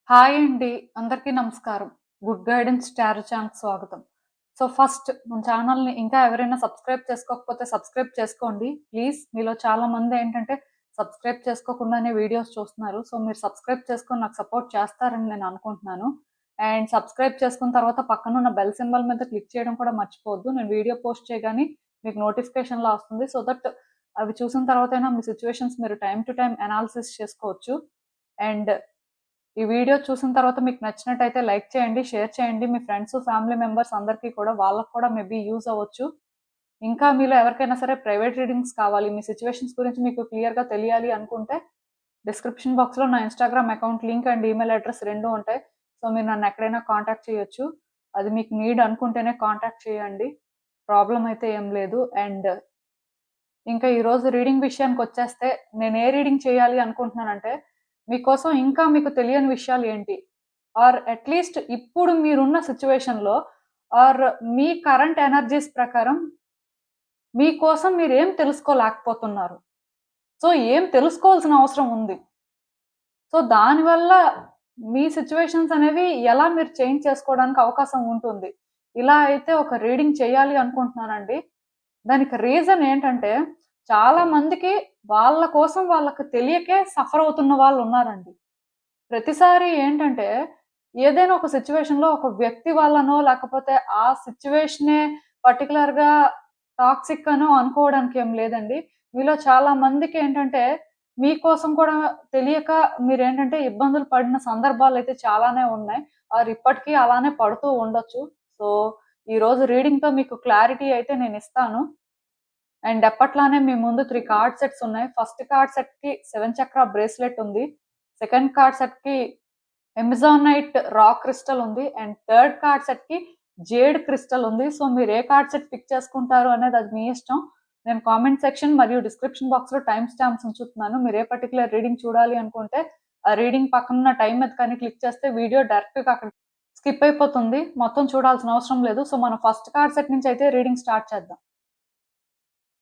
Hi అండి. అందరికీ నమస్కారం. గుడ్ గైడెన్స్ టారో ఛానల్‌కి స్వాగతం. ఫస్ట్ మన ఛానల్‌ని ఇంకా ఎవరైనా సబ్స్క్రైబ్ చేసుకోకపోతే సబ్స్క్రైబ్ చేసుకోండి. ప్లీజ్ మీలో చాలా మంది ఏంటంటే సబ్స్క్రైబ్ చేసుకోకుండానే వీడియోస్ చూస్తున్నారు. మీరు సబ్స్క్రైబ్ చేసుకొని నాకు సపోర్ట్ చేస్తారని నేను అనుకుంటున్నాను. అండ్ సబ్స్క్రైబ్ చేసుకున్న తర్వాత పక్కనున్న బెల్ సింబల్ మీద క్లిక్ చేయడం కూడా మర్చిపోవద్దు. నేను వీడియో పోస్ట్ చేయగానే మీకు నోటిఫికేషన్‌లా వస్తుంది. దట్ అవి చూసిన తర్వాతైనా మీ సిట్యుయేషన్స్ మీరు టైమ్ టు టైమ్ అనాలిసిస్ చేసుకోవచ్చు. అండ్ ఈ వీడియో చూసిన తర్వాత మీకు నచ్చినట్టయితే లైక్ చేయండి, షేర్ చేయండి. మీ ఫ్రెండ్స్, ఫ్యామిలీ మెంబర్స్ అందరికీ కూడా వాళ్ళకి కూడా మేబీ యూజ్ అవ్వచ్చు. ఇంకా మీలో ఎవరికైనా సరే ప్రైవేట్ రీడింగ్స్ కావాలి, మీ సిట్యుయేషన్స్ గురించి మీకు క్లియర్‌గా తెలియాలి అనుకుంటే డిస్క్రిప్షన్ బాక్స్‌లో నా Instagram account link and email address 2 ఉంటాయి. మీరు నన్ను ఎక్కడైనా కాంటాక్ట్ చేయొచ్చు. అది మీకు నీడ్ అనుకుంటేనే కాంటాక్ట్ చేయండి. ప్రాబ్లమ్ అయితే ఏం లేదు. అండ్ ఇంకా ఈరోజు రీడింగ్ విషయానికొచ్చేస్తే నేను ఏ రీడింగ్ చేయాలి అనుకుంటున్నానంటే, మీకోసం ఇంకా మీకు తెలియని విషయాలు ఏంటి? ఆర్ అట్‌లీస్ట్ ఇప్పుడు మీరున్న సిట్యుయేషన్‌లో ఆర్ మీ కరెంట్ ఎనర్జీస్ ప్రకారం మీకోసం మీరేం తెలుసుకోలేకపోతున్నారు. ఏం తెలుసుకోవాల్సిన అవసరం ఉంది. దానివల్ల మీ సిట్యుయేషన్స్ అనేవి ఎలా మీరు చేంజ్ చేసుకోవడానికి అవకాశం ఉంటుంది. ఇలా అయితే ఒక రీడింగ్ చేయాలి అనుకుంటున్నానండి. దానికి రీజన్ ఏంటంటే, చాలా మందికి వాళ్ళ కోసం వాళ్ళకి తెలియకే సఫర్ అవుతున్న వాళ్ళున్నారండి. ప్రతిసారి ఏంటంటే, ఏదైనా ఒక సిట్యుయేషన్‌లో ఒక వ్యక్తి వల్లనో, లేకపోతే ఆ సిట్యుయేషనే పర్టిక్యులర్‌గా టాక్సిక్ అనో అనుకోవడానికి ఏం లేదండి. మీలో చాలా మందికేంటంటే, మీకోసం కూడా తెలియక మీరేంటంటే ఇబ్బందులు పడిన సందర్భాలైతే చాలానే ఉన్నాయి. ఇప్పటికీ అలానే పడుతూ ఉండొచ్చు. సో, ఈరోజు రీడింగ్‌తో మీకు క్లారిటీ అయితే నేనిస్తాను. అండ్ ఎప్పట్లానే మీ ముందు 3 కార్డ్ సెట్స్ ఉన్నాయి. ఫస్ట్ కార్డ్ సెట్‌కి 7 చక్ర బ్రేస్లెట్ ఉంది. సెకండ్ కార్డ్ సెట్‌కి ఎమజానైట్ రాక్ క్రిస్టల్ ఉంది. అండ్ థర్డ్ కార్డ్ సెట్‌కి జేడ్ క్రిస్టల్ ఉంది. మీరు ఏ కార్డ్ సెట్ పిక్ చేసుకుంటారు అనేది అది మీ ఇష్టం. నేను కామెంట్ సెక్షన్ మరియు డిస్క్రిప్షన్ బాక్స్‌లో టైమ్ స్టాంప్స్ ఉంచుతున్నాను. మీరు ఏ పర్టిక్యులర్ రీడింగ్ చూడాలి అనుకుంటే, ఆ రీడింగ్ పక్కనున్న టైమ్ మీద కానీ క్లిక్ చేస్తే వీడియో డైరెక్ట్‌గా అక్కడ స్కిప్ అయిపోతుంది. మొత్తం చూడాల్సిన అవసరం లేదు. మనం ఫస్ట్ కార్డ్ సెట్ నుంచి అయితే రీడింగ్ స్టార్ట్ చేద్దాం.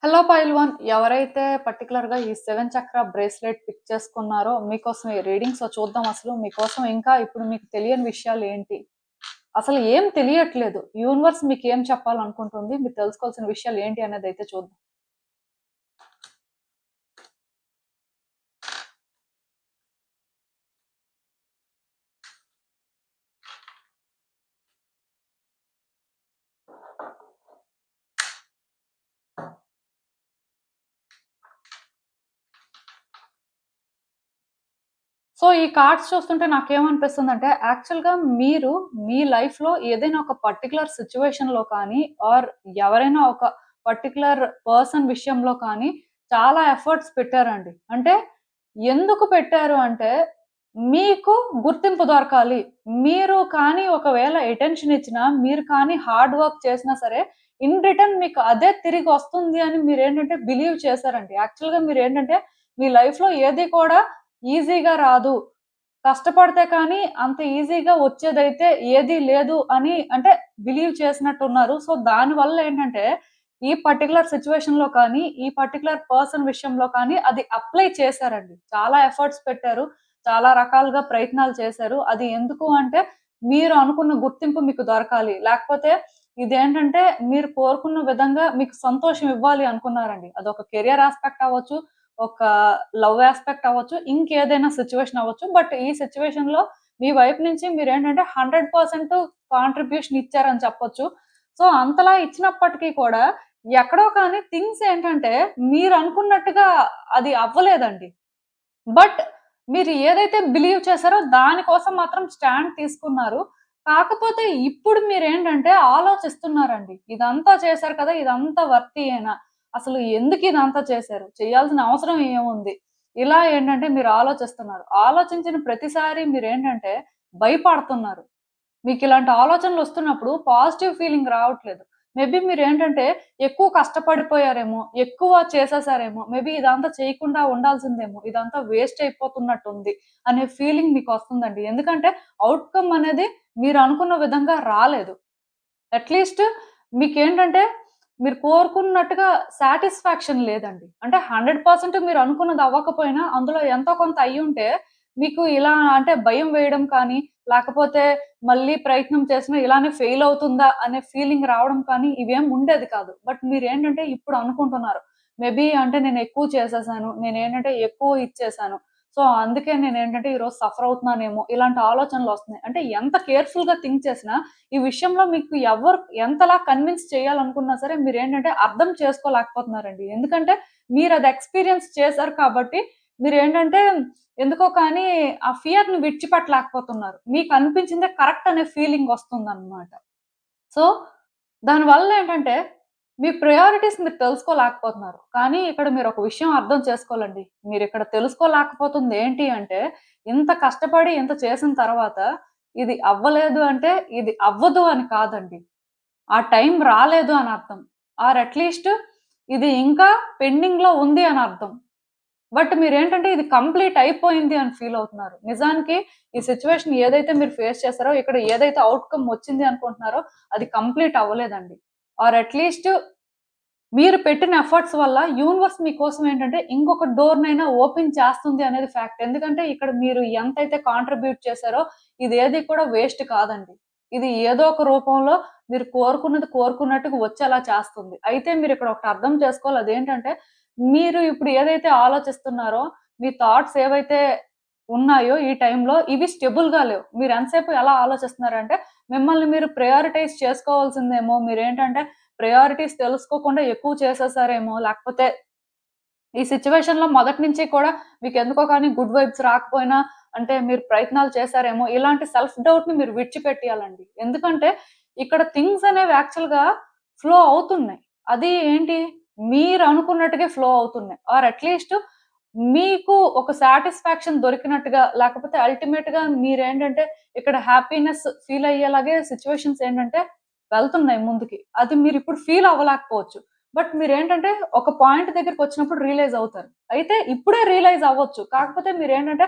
హలో పైల్వాన్, ఎవరైతే పర్టిక్యులర్‌గా ఈ 7 చక్ర బ్రేస్లెట్ పిక్ చేసుకున్నారో మీకోసం ఈ రీడింగ్. చూద్దాం అసలు మీకోసం ఇంకా ఇప్పుడు మీకు తెలియని విషయాలు ఏంటి? అసలు ఏం తెలియట్లేదు. యూనివర్స్ మీకేం చెప్పాలనుకుంటుంది? మీరు తెలుసుకోవాల్సిన విషయాలు ఏంటి అనేదైతే చూద్దాం. ఈ కార్డ్స్ చూస్తుంటే నాకేమనిపిస్తుందంటే, యాక్చువల్‌గా మీరు మీ లైఫ్‌లో ఏదైనా ఒక పర్టిక్యులర్ సిట్యుయేషన్‌లో కానీ, ఆర్ ఎవరైనా ఒక పర్టిక్యులర్ పర్సన్ విషయంలో కానీ చాలా ఎఫర్ట్స్ పెట్టారండి. అంటే ఎందుకు పెట్టారు అంటే, మీకు గుర్తింపు దొరకాలి. మీరు కానీ ఒకవేళ అటెన్షన్ ఇచ్చినా, మీరు కానీ హార్డ్ వర్క్ చేసినా సరే, ఇన్ రిటర్న్ మీకు అదే తిరిగొస్తుంది అని మీరేంటంటే బిలీవ్ చేశారండి. యాక్చువల్‌గా మీరేంటంటే, మీ లైఫ్‌లో ఏది కూడా ఈజీగా రాదు. కష్టపడితే కానీ అంత ఈజీగా వచ్చేదైతే ఏదీ లేదు అని అంటే బిలీవ్ చేసినట్టున్నారు. దానివల్ల ఏంటంటే, ఈ పర్టిక్యులర్ సిట్యుయేషన్‌లో కానీ, ఈ పర్టిక్యులర్ పర్సన్ విషయంలో కానీ అది అప్లై చేశారండి. చాలా ఎఫర్ట్స్ పెట్టారు. చాలా రకాలుగా ప్రయత్నాలు చేశారు. అది ఎందుకు అంటే, మీరు అనుకున్న గుర్తింపు మీకు దొరకాలి. లేకపోతే ఇదేంటంటే, మీరు కోరుకున్న విధంగా మీకు సంతోషం ఇవ్వాలి అనుకున్నారండి. అదొక కెరియర్ యాస్పెక్ట్ అవ్వచ్చు, ఒక లవ్ యాస్పెక్ట్ అవ్వచ్చు, ఇంకేదైనా సిట్యుయేషన్ అవ్వచ్చు. బట్ ఈ సిట్యుయేషన్‌లో మీ వైపు నుంచి మీరేంటంటే 100% కాంట్రిబ్యూషన్ ఇచ్చారని చెప్పొచ్చు. అంతలా ఇచ్చినప్పటికీ కూడా ఎక్కడో కానీ థింగ్స్ ఏంటంటే మీరనుకున్నట్టుగా అది అవ్వలేదండి. బట్ మీరు ఏదైతే బిలీవ్ చేశారో దాని కోసం మాత్రం స్టాండ్ తీసుకున్నారు. కాకపోతే ఇప్పుడు మీరేంటంటే ఆలోచిస్తున్నారండి. ఇదంతా చేశారు కదా! ఇదంతా వర్తీయేనా? అసలు ఎందుకు ఇదంతా చేశారు? చేయాల్సిన అవసరం ఏముంది? ఇలా ఏంటంటే మీరు ఆలోచిస్తున్నారు. ఆలోచించిన ప్రతిసారి మీరేంటంటే భయపడుతున్నారు. మీకిలాంటి ఆలోచనలొస్తున్నప్పుడు పాజిటివ్ ఫీలింగ్ రావట్లేదు. మేబీ మీరేంటంటే ఎక్కువ కష్టపడిపోయారేమో, ఎక్కువ చేసేసారేమో, మేబీ ఇదంతా చేయకుండా ఉండాల్సిందేమో, ఇదంతా వేస్ట్ అయిపోతున్నట్టుంది అనే ఫీలింగ్ మీకొస్తుందండి. ఎందుకంటే ఔట్‌కమ్ అనేది మీరనుకున్న విధంగా రాలేదు. అట్‌లీస్ట్ మీకేంటంటే మీరు కోరుకున్నట్టుగా సాటిస్ఫాక్షన్ లేదండి. అంటే 100% మీరనుకున్నది అవ్వకపోయినా అందులో ఎంతో కొంత అయ్యుంటే మీకు ఇలా అంటే భయం వేయడం కానీ, లేకపోతే మళ్ళీ ప్రయత్నం చేసినా ఇలానే ఫెయిల్ అవుతుందా అనే ఫీలింగ్ రావడం కానీ ఇవేం ఉండేది కాదు. బట్ మీరేంటంటే ఇప్పుడు అనుకుంటున్నారు. మేబీ అంటే నేను ఎక్కువ చేసేసాను. నేనేంటంటే ఎక్కువ ఇచ్చేసాను. సో, అందుకే నేనేంటంటే ఈరోజు సఫర్ అవుతున్నానేమో ఇలాంటి ఆలోచనలొస్తున్నాయి. అంటే ఎంత కేర్‌ఫుల్‌గా థింక్ చేసినా ఈ విషయంలో మీకు ఎవరు ఎంతలా కన్విన్స్ చేయాలనుకున్నా సరే మీరేంటంటే అర్థం చేసుకోలేకపోతున్నారండి. ఎందుకంటే మీరది ఎక్స్‌పీరియన్స్ చేశారు కాబట్టి మీరేంటంటే ఎందుకో కానీ ఆ ఫియర్‌ని విడిచిపెట్టలేకపోతున్నారు. మీకనిపించిందే కరెక్ట్ అనే ఫీలింగ్ వస్తుందన్నమాట. సో, దానివల్ల ఏంటంటే మీ ప్రయారిటీస్ మీరు తెలుసుకోలేకపోతున్నారు. కానీ ఇక్కడ మీరొక విషయం అర్థం చేసుకోవాలండి. మీరిక్కడ తెలుసుకోలేకపోతుంది ఏంటి అంటే, ఇంత కష్టపడి ఇంత చేసిన తర్వాత ఇది అవ్వలేదు అంటే ఇది అవ్వదు అని కాదండి. ఆ టైం రాలేదు అని అర్థం. ఆర్ అట్‌లీస్ట్ ఇది ఇంకా పెండింగ్‌లో ఉంది అని అర్థం. బట్ మీరేంటంటే ఇది కంప్లీట్ అయిపోయింది అని ఫీల్ అవుతున్నారు. నిజానికి ఈ సిట్యుయేషన్ ఏదైతే మీరు ఫేస్ చేసారో, ఇక్కడ ఏదైతే ఔట్‌కమ్ వచ్చింది అనుకుంటున్నారో అది కంప్లీట్ అవ్వలేదండి. ఆర్ అట్‌లీస్ట్ మీరు పెట్టిన ఎఫర్ట్స్ వల్ల యూనివర్స్ మీకోసం ఏంటంటే ఇంకొక డోర్‌నైనా ఓపెన్ చేస్తుంది అనేది ఫ్యాక్ట్. ఎందుకంటే ఇక్కడ మీరు ఎంతైతే కాంట్రిబ్యూట్ చేసారో ఇదేది కూడా వేస్ట్ కాదండి. ఇది ఏదో ఒక రూపంలో మీరు కోరుకున్నది కోరుకున్నట్టుగా వచ్చేలా చేస్తుంది. అయితే మీరిక్కడ ఒకటి అర్థం చేసుకోవాలి అదేంటంటే మీరు ఇప్పుడు ఏదైతే ఆలోచిస్తున్నారో మీ థాట్స్ ఏవైతే ఉన్నాయో ఈ టైంలో ఇవి స్టెబుల్‌గా లేవు. మీరు ఎంతసేపు ఎలా ఆలోచిస్తున్నారంటే మిమ్మల్ని మీరు ప్రయారిటైజ్ చేసుకోవాల్సిందేమో మీరేంటంటే ప్రయారిటీస్ తెలుసుకోకుండా ఎక్కువ చేసేసారేమో, లేకపోతే ఈ సిట్యుయేషన్‌లో మొదటి నుంచి కూడా మీకెందుకో కానీ గుడ్ వైబ్స్ రాకపోయినా అంటే మీరు ప్రయత్నాలు చేశారేమో, ఇలాంటి సెల్ఫ్ డౌట్‌ని మీరు విడిచిపెట్టేయాలండి. ఎందుకంటే ఇక్కడ థింగ్స్ అనేవి యాక్చువల్‌గా ఫ్లో అవుతున్నాయి. అది ఏంటి మీరనుకున్నట్టుగే ఫ్లో అవుతున్నాయి. ఆర్ అట్‌లీస్ట్ మీకు ఒక సాటిస్ఫాక్షన్ దొరికినట్టుగా లేకపోతే అల్టిమేట్‌గా మీరేంటంటే ఇక్కడ హ్యాపీనెస్ ఫీల్ అయ్యేలాగే సిట్యుయేషన్స్ ఏంటంటే వెళ్తున్నాయి ముందుకి. అది మీరిప్పుడు ఫీల్ అవ్వలేకపోవచ్చు. బట్ మీరేంటంటే ఒక పాయింట్ దగ్గరికొచ్చినప్పుడు రియలైజ్ అవుతారు. అయితే ఇప్పుడే రియలైజ్ అవ్వచ్చు. కాకపోతే మీరేంటంటే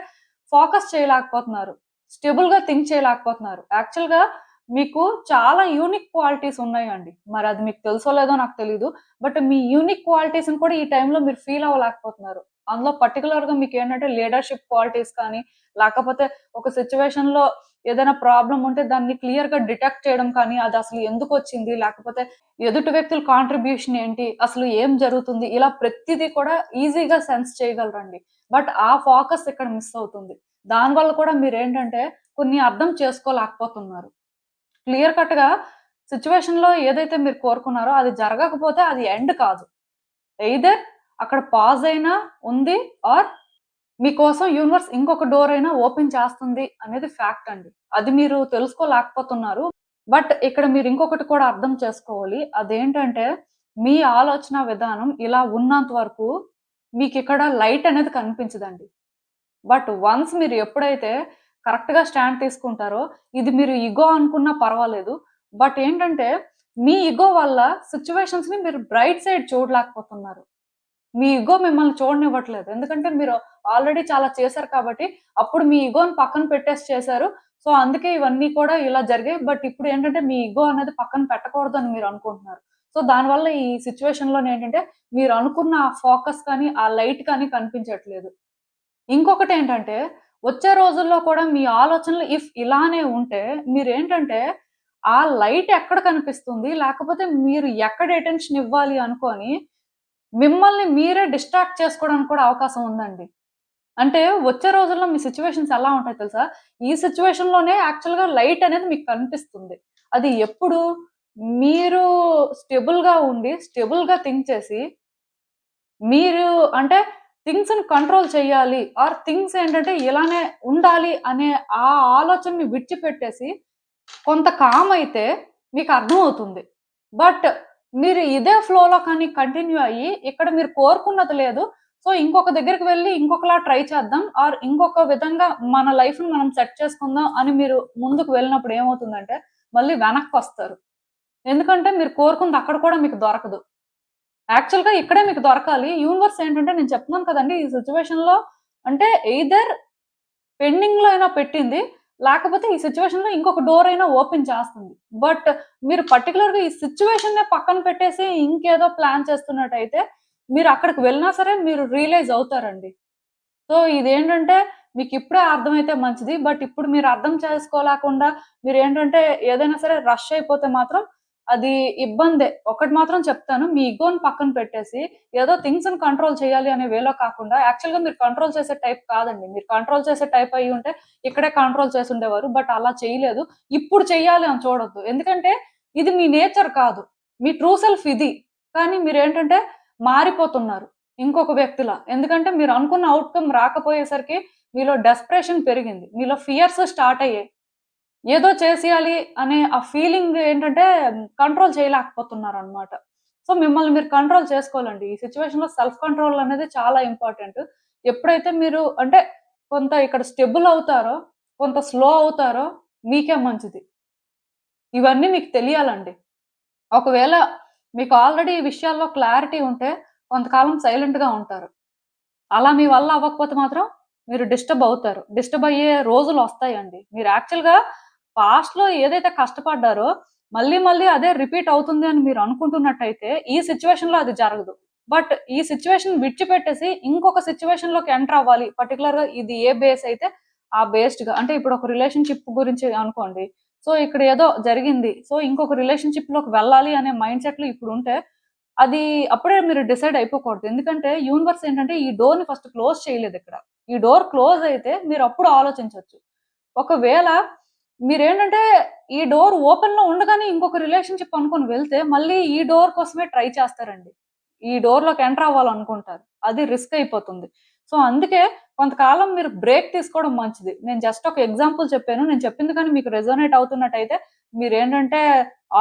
ఫోకస్ చేయలేకపోతున్నారు. స్టేబుల్‌గా థింక్ చేయలేకపోతున్నారు. యాక్చువల్‌గా మీకు చాలా యూనిక్ క్వాలిటీస్ ఉన్నాయండి. మరది మీకు తెలుసో లేదో నాకు తెలీదు. బట్ మీ యూనిక్ క్వాలిటీస్‌ని కూడా ఈ టైంలో మీరు ఫీల్ అవ్వలేకపోతున్నారు. అందులో పర్టిక్యులర్‌గా మీకేంటంటే లీడర్‌షిప్ క్వాలిటీస్ కానీ, లేకపోతే ఒక సిట్యుయేషన్‌లో ఏదైనా ప్రాబ్లమ్ ఉంటే దాన్ని క్లియర్‌గా డిటెక్ట్ చేయడం కానీ, అదసలు ఎందుకొచ్చింది? లేకపోతే ఎదుటి వ్యక్తుల కాంట్రిబ్యూషన్ ఏంటి? అసలు ఏం జరుగుతుంది? ఇలా ప్రతిది కూడా ఈజీగా సెన్స్ చేయగలరండి. బట్ ఆ ఫోకస్ ఇక్కడ మిస్ అవుతుంది. దానివల్ల కూడా మీరేంటంటే కొన్ని అర్థం చేసుకోలేకపోతున్నారు. క్లియర్ కట్‌గా సిట్యుయేషన్‌లో ఏదైతే మీరు కోరుకున్నారో అది జరగకపోతే అది ఎండ్ కాదు. ఎయిదర్ అక్కడ పాజ్ అయినా ఉంది ఆర్ మీకోసం యూనివర్స్ ఇంకొక డోర్ అయినా ఓపెన్ చేస్తుంది అనేది ఫ్యాక్ట్ అండి. అది మీరు తెలుసుకోలేకపోతున్నారు. బట్ ఇక్కడ మీరు ఇంకొకటి కూడా అర్థం చేసుకోవాలి. అదేంటంటే మీ ఆలోచన విధానం ఇలా ఉన్నంత వరకు మీకిక్కడ లైట్ అనేది కనిపించదండి. బట్ వన్స్ మీరు ఎప్పుడైతే కరెక్ట్‌గా స్టాండ్ తీసుకుంటారో, ఇది మీరు ఇగో అనుకున్నా పర్వాలేదు. బట్ ఏంటంటే మీ ఇగో వల్ల సిట్యుయేషన్స్‌ని మీరు బ్రైట్ సైడ్ చూడలేకపోతున్నారు. మీ ఇగో మిమ్మల్ని చూడనివ్వట్లేదు. ఎందుకంటే మీరు ఆల్రెడీ చాలా చేశారు కాబట్టి, అప్పుడు మీ ఇగోని పక్కన పెట్టేసి చేశారు. సో, అందుకే ఇవన్నీ కూడా ఇలా జరిగాయి. బట్ ఇప్పుడేంటంటే మీ ఇగో అనేది పక్కన పెట్టకూడదని మీరు అనుకుంటున్నారు. సో, దానివల్ల ఈ సిట్యుయేషన్‌లోనేంటంటే మీరు అనుకున్న ఆ ఫోకస్ కానీ, ఆ లైట్ కానీ కనిపించట్లేదు. ఇంకొకటేంటంటే వచ్చే రోజుల్లో కూడా మీ ఆలోచనలు ఇలానే ఉంటే మీరేంటంటే ఆ లైట్ ఎక్కడ కనిపిస్తుంది? లేకపోతే మీరు ఎక్కడ అటెన్షన్ ఇవ్వాలి అనుకోని మిమ్మల్ని మీరే డిస్ట్రాక్ట్ చేసుకోవడానికి కూడా అవకాశం ఉందండి. అంటే వచ్చే రోజుల్లో మీ సిట్యుయేషన్స్ ఎలా ఉంటాయో తెలుసా? ఈ సిట్యుయేషన్‌లోనే యాక్చువల్‌గా లైట్ అనేది మీకు కనిపిస్తుంది. అది ఎప్పుడు? మీరు స్టేబుల్‌గా ఉండి, స్టేబుల్‌గా థింక్ చేసి, మీరు అంటే థింగ్స్‌ని కంట్రోల్ చేయాలి ఆర్ థింగ్స్ ఏంటంటే ఇలానే ఉండాలి అనే ఆ ఆలోచనని విడిచిపెట్టేసి కొంత కామ్ అయితే మీకు అర్థమవుతుంది. బట్ మీరు ఇదే ఫ్లోలో కానీ కంటిన్యూ అయ్యి, ఇక్కడ మీరు కోరుకున్నది లేదు. సో, ఇంకొక దగ్గరికి వెళ్లి ఇంకొకలా ట్రై చేద్దాం. ఆర్ ఇంకొక విధంగా మన లైఫ్‌ని మనం సెట్ చేసుకుందాం అని మీరు ముందుకు వెళ్ళినప్పుడు ఏమవుతుందంటే, మళ్ళీ వెనక్కొస్తారు. ఎందుకంటే మీరు కోరుకుంది అక్కడ కూడా మీకు దొరకదు. యాక్చువల్‌గా ఇక్కడే మీకు దొరకాలి. యూనివర్స్ ఏంటంటే నేను చెప్తున్నాను కదండీ! ఈ సిట్యుయేషన్‌లో అంటే ఎయిదర్ పెండింగ్‌లో అయినా పెట్టింది. లేకపోతే ఈ సిట్యుయేషన్‌లో ఇంకొక డోర్ అయినా ఓపెన్ చేస్తుంది. బట్ మీరు పర్టిక్యులర్‌గా ఈ సిట్యుయేషన్‌నే పక్కన పెట్టేసి ఇంకేదో ప్లాన్ చేస్తున్నట్టయితే మీరు అక్కడికి వెళ్ళినా సరే మీరు రియలైజ్ అవుతారండి. సో, ఇదేంటంటే మీకు ఇప్పుడే అర్థమైతే మంచిది. బట్ ఇప్పుడు మీరు అర్థం చేసుకోలేకుండా మీరేంటంటే ఏదైనా సరే రష్ అయిపోతే మాత్రం అది ఇబ్బందే. ఒకటి మాత్రం చెప్తాను. మీ ఇగోని పక్కన పెట్టేసి ఏదో థింగ్స్‌ని కంట్రోల్ చేయాలి అనే వేలో కాకుండా యాక్చువల్‌గా మీరు కంట్రోల్ చేసే టైప్ కాదండి. మీరు కంట్రోల్ చేసే టైప్ అయ్యుంటే ఇక్కడే కంట్రోల్ చేసుండేవారు. బట్ అలా చేయలేదు. ఇప్పుడు చెయ్యాలి అని చూడొద్దు. ఎందుకంటే ఇది మీ నేచర్ కాదు. మీ ట్రూ సెల్ఫ్ ఇది. కానీ మీరేంటంటే మారిపోతున్నారు ఇంకొక వ్యక్తిలా. ఎందుకంటే మీరు అనుకున్న ఔట్‌కమ్ రాకపోయేసరికి మీలో డెస్పరేషన్ పెరిగింది. మీలో ఫియర్స్ స్టార్ట్ అయ్యాయి. ఏదో చేసేయాలి అనే ఆ ఫీలింగ్ ఏంటంటే కంట్రోల్ చేయలేకపోతున్నారనమాట. సో, మిమ్మల్ని మీరు కంట్రోల్ చేసుకోవాలండి. ఈ సిట్యుయేషన్‌లో సెల్ఫ్ కంట్రోల్ అనేది చాలా ఇంపార్టెంట్. ఎప్పుడైతే మీరు అంటే కొంత ఇక్కడ స్టెబుల్ అవుతారో, కొంత స్లో అవుతారో మీకే మంచిది. ఇవన్నీ మీకు తెలియాలండి. ఒకవేళ మీకు ఆల్రెడీ ఈ విషయాల్లో క్లారిటీ ఉంటే కొంతకాలం సైలెంట్‌గా ఉంటారు. అలా మీ వల్ల అవ్వకపోతే మాత్రం మీరు డిస్టర్బ్ అవుతారు. డిస్టర్బ్ అయ్యే రోజులొస్తాయండి. మీరు యాక్చువల్‌గా పాస్ట్‌లో ఏదైతే కష్టపడ్డారో మళ్ళీ మళ్ళీ అదే రిపీట్ అవుతుంది అని మీరు అనుకుంటున్నట్టయితే ఈ సిట్యుయేషన్‌లో అది జరగదు. బట్ ఈ సిట్యుయేషన్ విడిచిపెట్టేసి ఇంకొక సిట్యుయేషన్‌లోకి ఎంటర్ అవ్వాలి. పర్టిక్యులర్‌గా ఇది ఏ బేస్ అయితే ఆ బేస్డ్‌గా అంటే ఇప్పుడు ఒక రిలేషన్‌షిప్ గురించి అనుకోండి. సో, ఇక్కడ ఏదో జరిగింది. సో, ఇంకొక రిలేషన్‌షిప్‌లోకి వెళ్ళాలి అనే మైండ్ సెట్‌లో ఇప్పుడుంటే అది అప్పుడే మీరు డిసైడ్ అయిపోకూడదు. ఎందుకంటే యూనివర్స్ ఏంటంటే ఈ డోర్‌ని ఫస్ట్ క్లోజ్ చేయలేదిక్కడ. ఈ డోర్ క్లోజ్ అయితే మీరప్పుడు ఆలోచించొచ్చు. ఒకవేళ మీరేంటంటే ఈ డోర్ ఓపెన్‌లో ఉండగానే ఇంకొక రిలేషన్‌షిప్ అనుకోని వెళ్తే మళ్ళీ ఈ డోర్ కోసమే ట్రై చేస్తారండి. ఈ డోర్‌లోకి ఎంటర్ అవ్వాలనుకుంటారు. అది రిస్క్ అయిపోతుంది. సో, అందుకే కొంతకాలం మీరు బ్రేక్ తీసుకోవడం మంచిది. నేను జస్ట్ ఒక ఎగ్జాంపుల్ చెప్పాను. నేను చెప్పింది కానీ మీకు రెసొనేట్ అవుతున్నట్టయితే మీరేంటంటే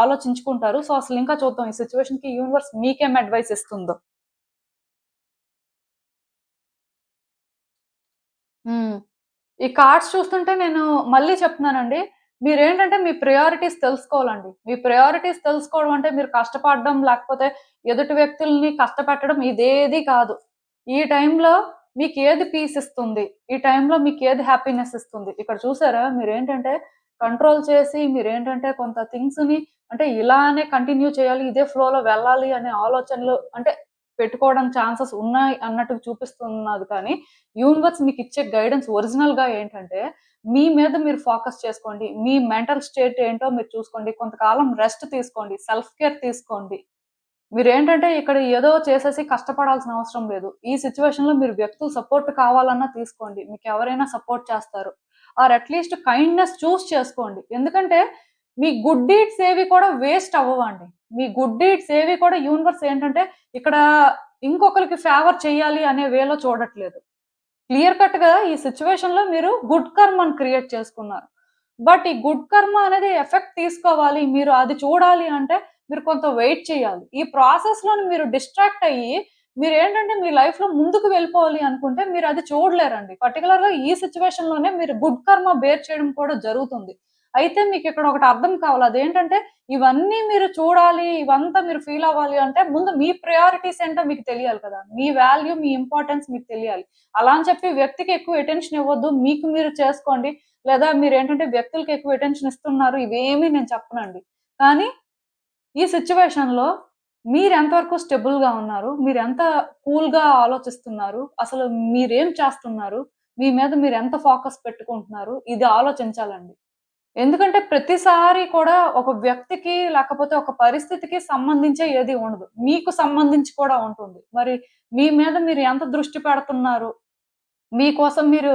ఆలోచించుకుంటారు. సో, అసలింకా చూద్దాం ఈ సిట్యుయేషన్‌కి యూనివర్స్ మీకేం అడ్వైస్ ఇస్తుందో. హ్మ్. ఈ కార్డ్స్ చూస్తుంటే నేను మళ్ళీ చెప్తున్నానండి. మీరేంటంటే మీ ప్రయారిటీస్ తెలుసుకోవాలండి. మీ ప్రయారిటీస్ తెలుసుకోవడం అంటే మీరు కష్టపడడం, లేకపోతే ఎదుటి వ్యక్తుల్ని కష్టపెట్టడం ఇదేది కాదు. ఈ టైంలో మీకేది పీస్ ఇస్తుంది? ఈ టైంలో మీకేది హ్యాపీనెస్ ఇస్తుంది? ఇక్కడ చూసారా మీరేంటంటే కంట్రోల్ చేసి మీరేంటంటే కొంత థింగ్స్‌ని అంటే ఇలానే కంటిన్యూ చేయాలి, ఇదే ఫ్లోలో వెళ్ళాలి అనే ఆలోచనలు అంటే పెట్టుకోవడం ఛాన్సెస్ ఉన్నాయి అన్నట్టుగా చూపిస్తున్నది కానీ యూనివర్స్ మీకిచ్చే గైడెన్స్ ఒరిజినల్‌గా ఏంటంటే, మీ మీద మీరు ఫోకస్ చేసుకోండి. మీ మెంటల్ స్టేట్ ఏంటో మీరు చూసుకోండి. కొంతకాలం రెస్ట్ తీసుకోండి. సెల్ఫ్ కేర్ తీసుకోండి. మీరేంటంటే ఇక్కడ ఏదో చేసేసి కష్టపడాల్సిన అవసరం లేదు. ఈ సిట్యుయేషన్‌లో మీరు వ్యక్తుల సపోర్ట్ కావాలన్నా తీసుకోండి. మీకెవరైనా సపోర్ట్ చేస్తారు. ఆర్ అట్‌లీస్ట్ కైండ్‌నెస్ చూజ్ చేసుకోండి. ఎందుకంటే మీ గుడ్ డీడ్స్ ఏవి కూడా వేస్ట్ అవ్వవండి. మీ గుడ్ డీడ్స్ ఏవి కూడా యూనివర్స్ ఏంటంటే ఇక్కడ ఇంకొకరికి ఫేవర్ చేయాలి అనే వేలో చూడట్లేదు. క్లియర్ కట్‌గా ఈ సిట్యుయేషన్‌లో మీరు గుడ్ కర్మని క్రియేట్ చేసుకున్నారు. బట్ ఈ గుడ్ కర్మ అనేది ఎఫెక్ట్ తీసుకోవాలి. మీరు అది చూడాలి అంటే మీరు కొంత వెయిట్ చేయాలి. ఈ ప్రాసెస్‌లోని మీరు డిస్ట్రాక్ట్ అయ్యి మీరేంటంటే మీ లైఫ్‌లో ముందుకు వెళ్ళిపోవాలి అనుకుంటే మీరది చూడలేరండి. పర్టిక్యులర్‌గా ఈ సిట్యుయేషన్‌లోనే మీరు గుడ్ కర్మ బేర్ చేయడం కూడా జరుగుతుంది. అయితే మీకిక్కడ ఒకటి అర్థం కావాలి. అదేంటంటే ఇవన్నీ మీరు చూడాలి, ఇవంతా మీరు ఫీల్ అవ్వాలి అంటే ముందు మీ ప్రయారిటీస్ ఏంటో మీకు తెలియాలి కదా! మీ వాల్యూ, మీ ఇంపార్టెన్స్ మీకు తెలియాలి. అలా అని చెప్పి వ్యక్తికి ఎక్కువ అటెన్షన్ ఇవ్వద్దు. మీకు మీరు చేసుకోండి. లేదా మీరేంటంటే వ్యక్తులకి ఎక్కువ అటెన్షన్ ఇస్తున్నారు. ఇవేమీ నేను చెప్పనండి. కానీ ఈ సిట్యుయేషన్‌లో మీరెంత వరకు స్టెబుల్‌గా ఉన్నారు? మీరెంత కూల్‌గా ఆలోచిస్తున్నారు? అసలు మీరేం చేస్తున్నారు? మీ మీద మీరెంత ఫోకస్ పెట్టుకుంటున్నారు? ఇది ఆలోచించాలండి. ఎందుకంటే ప్రతిసారి కూడా ఒక వ్యక్తికి లేకపోతే ఒక పరిస్థితికి సంబంధించే ఏది ఉండదు. మీకు సంబంధించి కూడా ఉంటుంది. మరి మీ మీద మీరు ఎంత దృష్టి పెడుతున్నారు? మీకోసం మీరు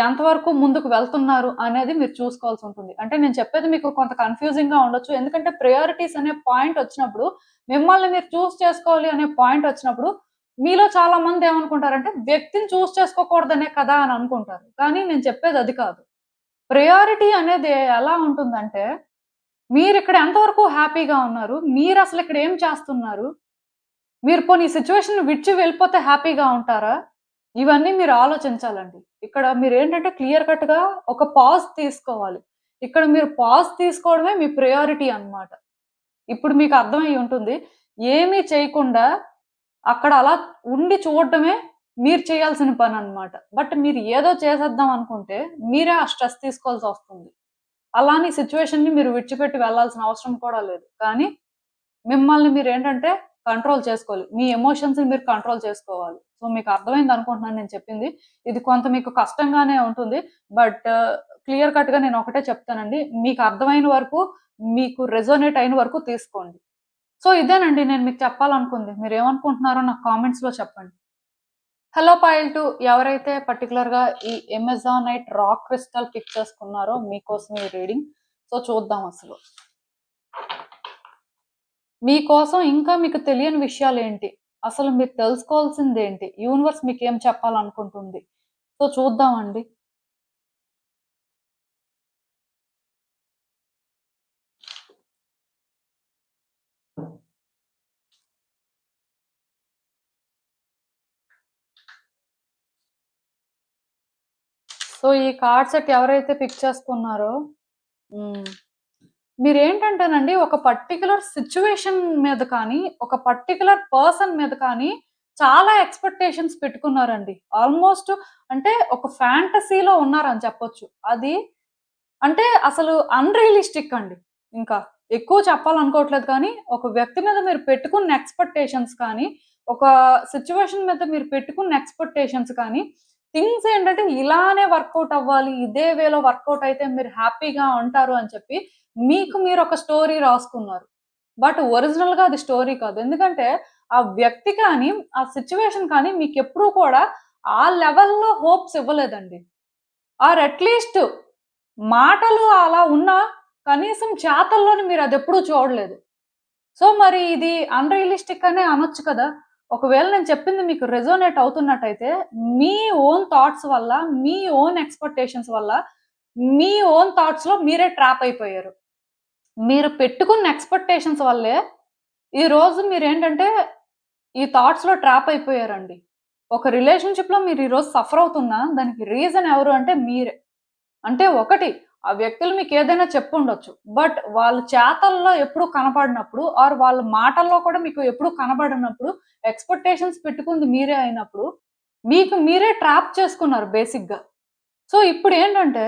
ఎంతవరకు ముందుకు వెళ్తున్నారు అనేది మీరు చూసుకోవాల్సుంటుంది. అంటే నేను చెప్పేది మీకు కొంత కన్‌ఫ్యూజింగ్‌గా ఉండొచ్చు. ఎందుకంటే ప్రయారిటీస్ అనే పాయింట్ వచ్చినప్పుడు, మిమ్మల్ని మీరు చూజ్ చేసుకోవాలి అనే పాయింట్ వచ్చినప్పుడు, మీలో చాలా మంది ఏమనుకుంటారంటే వ్యక్తిని చూజ్ చేసుకోకూడదనే కదా అని అనుకుంటారు. కానీ నేను చెప్పేది అది కాదు. ప్రయారిటీ అనేది ఎలా ఉంటుందంటే, మీరిక్కడ ఎంతవరకు హ్యాపీగా ఉన్నారు? మీరసలు ఇక్కడ ఏం చేస్తున్నారు? మీరు పోనీ ఈ సిట్యుయేషన్‌ని విడిచి వెళ్ళిపోతే హ్యాపీగా ఉంటారా? ఇవన్నీ మీరు ఆలోచించాలండి. ఇక్కడ మీరేంటంటే క్లియర్ కట్‌గా ఒక పాజ్ తీసుకోవాలి. ఇక్కడ మీరు పాజ్ తీసుకోవడమే మీ ప్రయారిటీ అన్నమాట. ఇప్పుడు మీకు అర్థమయ్యి ఉంటుంది. ఏమీ చేయకుండా అక్కడ అలా ఉండి చూడడమే మీరు చేయాల్సిన పనన్నమాట. బట్ మీరు ఏదో చేసేద్దాం అనుకుంటే మీరే ఆ స్ట్రెస్ తీసుకోవాల్సొస్తుంది. అలా అని సిట్యుయేషన్‌ని మీరు విడిచిపెట్టి వెళ్ళాల్సిన అవసరం కూడా లేదు. కానీ మిమ్మల్ని మీరేంటంటే కంట్రోల్ చేసుకోవాలి. మీ ఎమోషన్స్‌ని మీరు కంట్రోల్ చేసుకోవాలి. సో మీకు అర్థమైంది అనుకుంటున్నాను నేను చెప్పింది. ఇది కొంత మీకు కష్టంగానే ఉంటుంది. బట్ క్లియర్ కట్‌గా నేను ఒకటే చెప్తానండి. మీకు అర్థమైన వరకు, మీకు రెజోనేట్ అయిన వరకు తీసుకోండి. సో ఇదేనండి నేను మీకు చెప్పాలనుకుంది. మీరేమనుకుంటున్నారో నాకు కామెంట్స్‌లో చెప్పండి. హలో పాయల్ 2 ఎవరైతే పర్టిక్యులర్‌గా ఈ అమెజానైట్ రాక్ క్రిస్టల్ పిక్ చేసుకున్నారో మీకోసం ఈ రీడింగ్. సో చూద్దాం అసలు. మీకోసం ఇంకా మీకు తెలియని విషయాలేంటి? అసలు మీరు తెలుసుకోవాల్సిందేంటి? యూనివర్స్ మీకేం చెప్పాలనుకుంటుంది? సో చూద్దామండి. సో ఈ కార్డ్ సెట్ ఎవరైతే పిక్ చేసుకున్నారో మీరేంటంటేనండి ఒక పర్టిక్యులర్ సిట్యుయేషన్ మీద కానీ, ఒక పర్టిక్యులర్ పర్సన్ మీద కానీ చాలా ఎక్స్‌పెక్టేషన్స్ పెట్టుకున్నారండి. ఆల్‌మోస్ట్ అంటే ఒక ఫ్యాంటసీలో ఉన్నారని చెప్పొచ్చు. అది అంటే అసలు అన్‌రియలిస్టిక్ అండి. ఇంకా ఎక్కువ చెప్పాలనుకోవట్లేదు కానీ, ఒక వ్యక్తి మీద మీరు పెట్టుకున్న ఎక్స్‌పెక్టేషన్స్ కానీ, ఒక సిట్యుయేషన్ మీద మీరు పెట్టుకున్న ఎక్స్‌పెక్టేషన్స్ కానీ, థింగ్స్ ఏంటంటే ఇలానే వర్కౌట్ అవ్వాలి, ఇదే వేలో వర్కౌట్ అయితే మీరు హ్యాపీగా ఉంటారు అని చెప్పి, మీకు మీరు ఒక స్టోరీ రాసుకున్నారు. బట్ ఒరిజినల్‌గా అది స్టోరీ కాదు. ఎందుకంటే ఆ వ్యక్తి కానీ, ఆ సిట్యుయేషన్ కానీ మీకెప్పుడూ కూడా ఆ లెవెల్‌లో హోప్స్ ఇవ్వలేదండి. ఆర్ అట్‌లీస్ట్ మాటలు అలా ఉన్నా కనీసం చేతల్లోని మీరదెప్పుడూ చూడలేదు. సో, మరి ఇది అన్‌రియలిస్టిక్ అనే అనొచ్చు కదా! ఒకవేళ నేను చెప్పింది మీకు రెజోనేట్ అవుతున్నట్టయితే, మీ ఓన్ థాట్స్ వల్ల, మీ ఓన్ ఎక్స్‌పెక్టేషన్స్ వల్ల, మీ ఓన్ థాట్స్‌లో మీరే ట్రాప్ అయిపోయారు. మీరు పెట్టుకున్న ఎక్స్‌పెక్టేషన్స్ వల్లే, ఈరోజు మీరేంటంటే, ఈ థాట్స్‌లో ట్రాప్ అయిపోయారండి. ఒక రిలేషన్‌షిప్‌లో మీరు ఈరోజు సఫర్ అవుతున్నా, దానికి రీజన్ ఎవరు అంటే మీరే. అంటే ఒకటి, ఆ వ్యక్తులు మీకేదైనా చెప్పుండొచ్చు. బట్ వాళ్ళ చేతల్లో ఎప్పుడు కనపడినప్పుడు ఆర్ వాళ్ళ మాటల్లో కూడా మీకు ఎప్పుడు కనబడనప్పుడు, ఎక్స్‌పెక్టేషన్స్ పెట్టుకుంది మీరే అయినప్పుడు, మీకు మీరే ట్రాప్ చేసుకున్నారు బేసిక్‌గా. సో, ఇప్పుడేంటంటే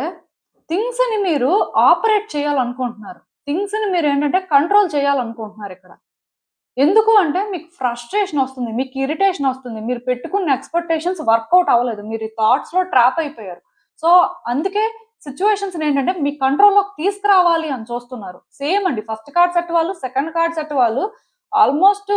థింగ్స్‌ని మీరు ఆపరేట్ చేయాలనుకుంటున్నారు. థింగ్స్‌ని మీరేంటంటే కంట్రోల్ చేయాలనుకుంటున్నారిక్కడ. ఎందుకు అంటే మీకు ఫ్రస్ట్రేషన్ ఒస్తుంది. మీకు ఇరిటేషన్ ఒస్తుంది. మీరు పెట్టుకున్న ఎక్స్‌పెక్టేషన్స్ వర్కౌట్ అవ్వలేదు. మీరు ఈ థాట్స్‌లో ట్రాప్ అయిపోయారు. సో, అందుకే సిట్యుయేషన్స్‌నేంటంటే మీ కంట్రోల్‌లోకి తీసుకురావాలి అని చూస్తున్నారు. సేమ్ అండి. ఫస్ట్ కార్డ్ సెట్ వాళ్ళు, సెకండ్ కార్డ్ సెట్ వాళ్ళు ఆల్‌మోస్ట్